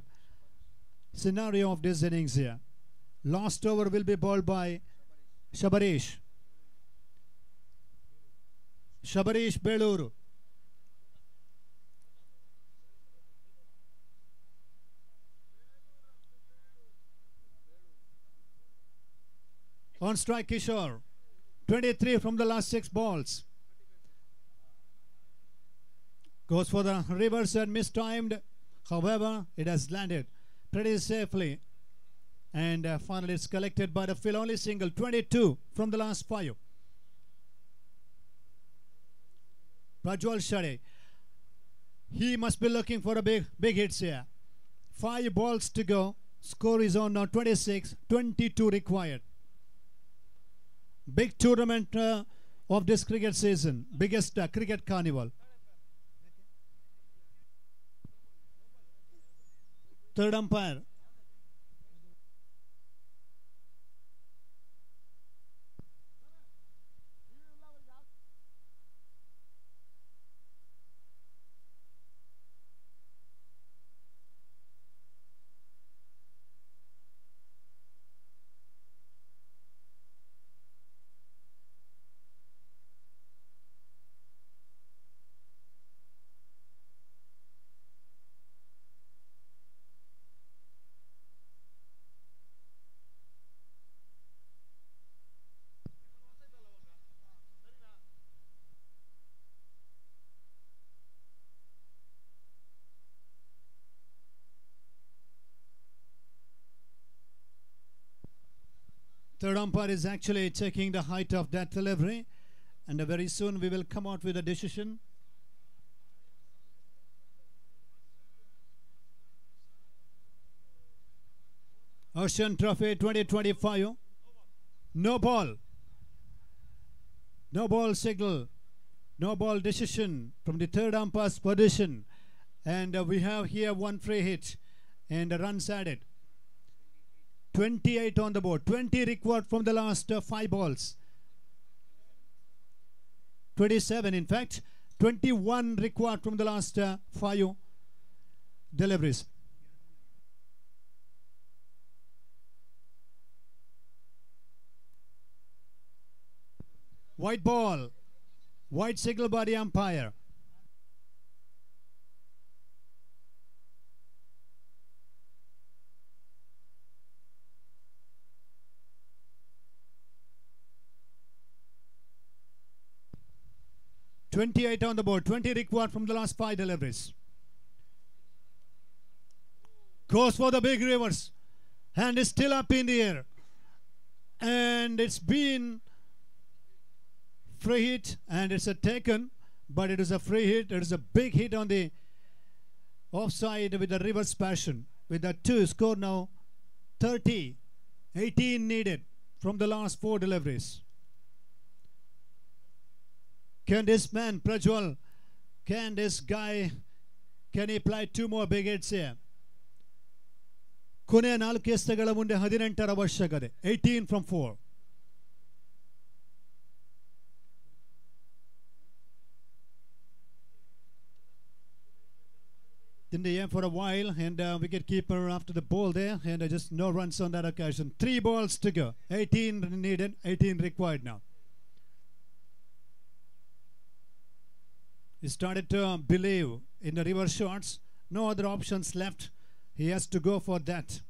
scenario of this innings here. Last over will be bowled by Shabarish. Shabarish Beluru. On strike Kishore. 23 from the last 6 balls. Goes for the reverse and mistimed. However, it has landed pretty safely. And finally it's collected by the field. Only single. 22 from the last 5. Prajwal Shetty. He must be looking for a big hits here. 5 balls to go. Score is on now 26, 22 required. Big tournament of this cricket season. Biggest cricket carnival. Third umpire. Third umpire is actually checking the height of that delivery, and very soon we will come out with a decision. Ocean Trophy 2025. No ball. No ball signal. No ball decision from the third umpire's position. And we have here 1 free hit and runs added. 28 on the board. 20 required from the last 5 balls. 27 in fact. 21 required from the last 5 deliveries. White ball. White signal by the umpire. .28 on the board. 20 required from the last 5 deliveries. Goes for the big reverse. Hand is still up in the air. And it's been free hit, and it's a taken, but it is a free hit. It is a big hit on the offside with the reverse passion. With the 2 score now 30. 18 needed from the last 4 deliveries. Can this man, Prajwal, can this guy, can he apply 2 more big hits here? ಕೊನೆಯ 4 ಎಸೆತಗಳ ಮುಂದೆ 18ರ ಅವಶ್ಯಕತೆ. 18 from 4. In the air for a while, and wicketkeeper after the ball there, and just no runs on that occasion. 3 balls to go. 18 needed, 18 required now. He started to believe in the reverse shots. No other options left. He has to go for that.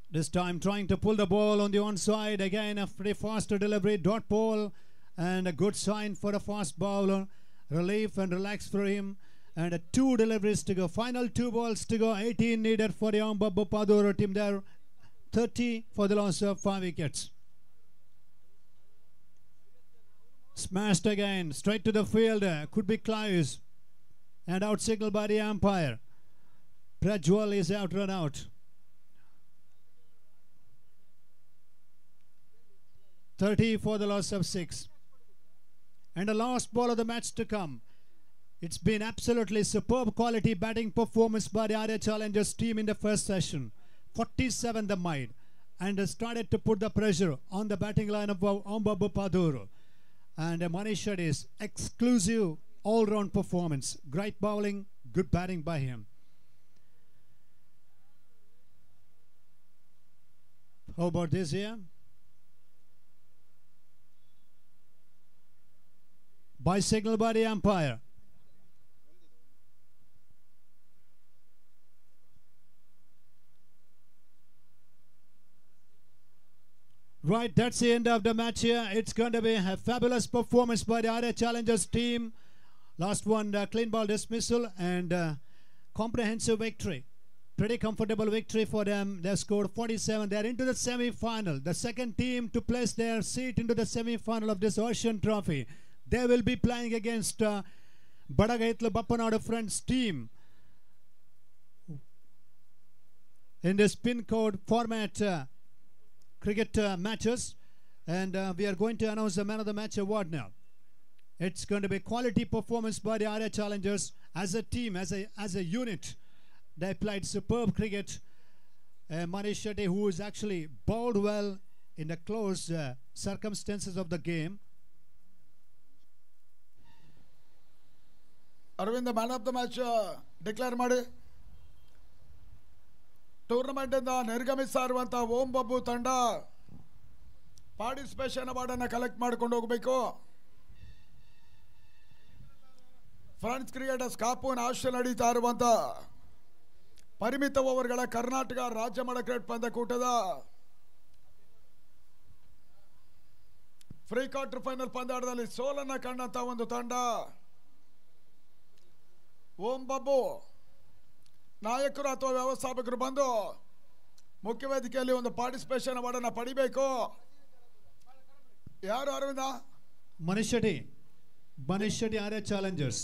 This time trying to pull the ball on the onside. Again a pretty faster delivery. Dot ball, and a good sign for a fast bowler. Relief and relax for him. And 2 deliveries to go. Final 2 balls to go. 18 needed for the Om Bupaduru team there. 30 for the loss of 5 wickets. Smashed again, straight to the fielder. Could be Clives. And out signal by the umpire. Prajwal is out, run out. 30 for the loss of 6. And the last ball of the match to come. It's been absolutely superb quality batting performance by the Arya Challengers team in the first session. 47 the mide. And started to put the pressure on the batting line of Om Bupaduru. And Manish Shetty's exclusive all-round performance. Great bowling, good batting by him. How about this here? By signal by the umpire. Right, that's the end of the match here. It's going to be a fabulous performance by the Arya Challengers team. Last one, clean ball dismissal and comprehensive victory. Pretty comfortable victory for them. They scored 47. They're into the semi-final. The second team to place their seat into the semi-final of this Ocean Trophy. They will be playing against Badagaitla Bappanadu Friends team in this pin code format cricket matches. And we are going to announce the Man of the Match award now. It's going to be quality performance by the Arya Challengers as a team, as a unit. They played superb cricket. Manish Shetty, who is actually bowled well in the close circumstances of the game. Arvind, the Man of the Match declare ಮಾಡಿ tournament ಇಂದ ನಿರ್ಗಮಿಸಿರುವಂತ ಓಂ ಬಾಬು ತಂಡ participation award ಅನ್ನು collect ಮಾಡಿಕೊಂಡು ಹೋಗಬೇಕು. Friends cricketers ಕಾಪೂನ್ ಆಶ್ರಯ ನಡೀತಾ ಇರುವಂತ ಪರಿಮಿತ ಓವರ್ಗಳ ಕರ್ನಾಟಕ ರಾಜ್ಯ ಮಟ್ಟ ಕ್ರಿಕೆಟ್ ಪಂದ್ಯಕೂಟದ ಫ್ರೀ ಕ್ವಾರ್ಟರ್ ಫೈನಲ್ ಪಂದ್ಯಾಟದಲ್ಲಿ ಸೋಲನ್ನ ಕಂಡಂತ ಒಂದು ತಂಡ ಓಂ ಬಾಬು ನಾಯಕರು ಅಥವಾ ವ್ಯವಸ್ಥಾಪಕರು ಬಂದು ಮುಖ್ಯ ವೇದಿಕೆಯಲ್ಲಿ ಒಂದು ಪಾರ್ಟಿಸಿಪೇಷನ್ ಅವಾರ್ಡ್ ಅನ್ನು ಪಡಿಬೇಕು. ಯಾರು Arvind? Manish Shetty Arya Challengers.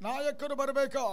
ನಾಯಕರು ಬರಬೇಕು.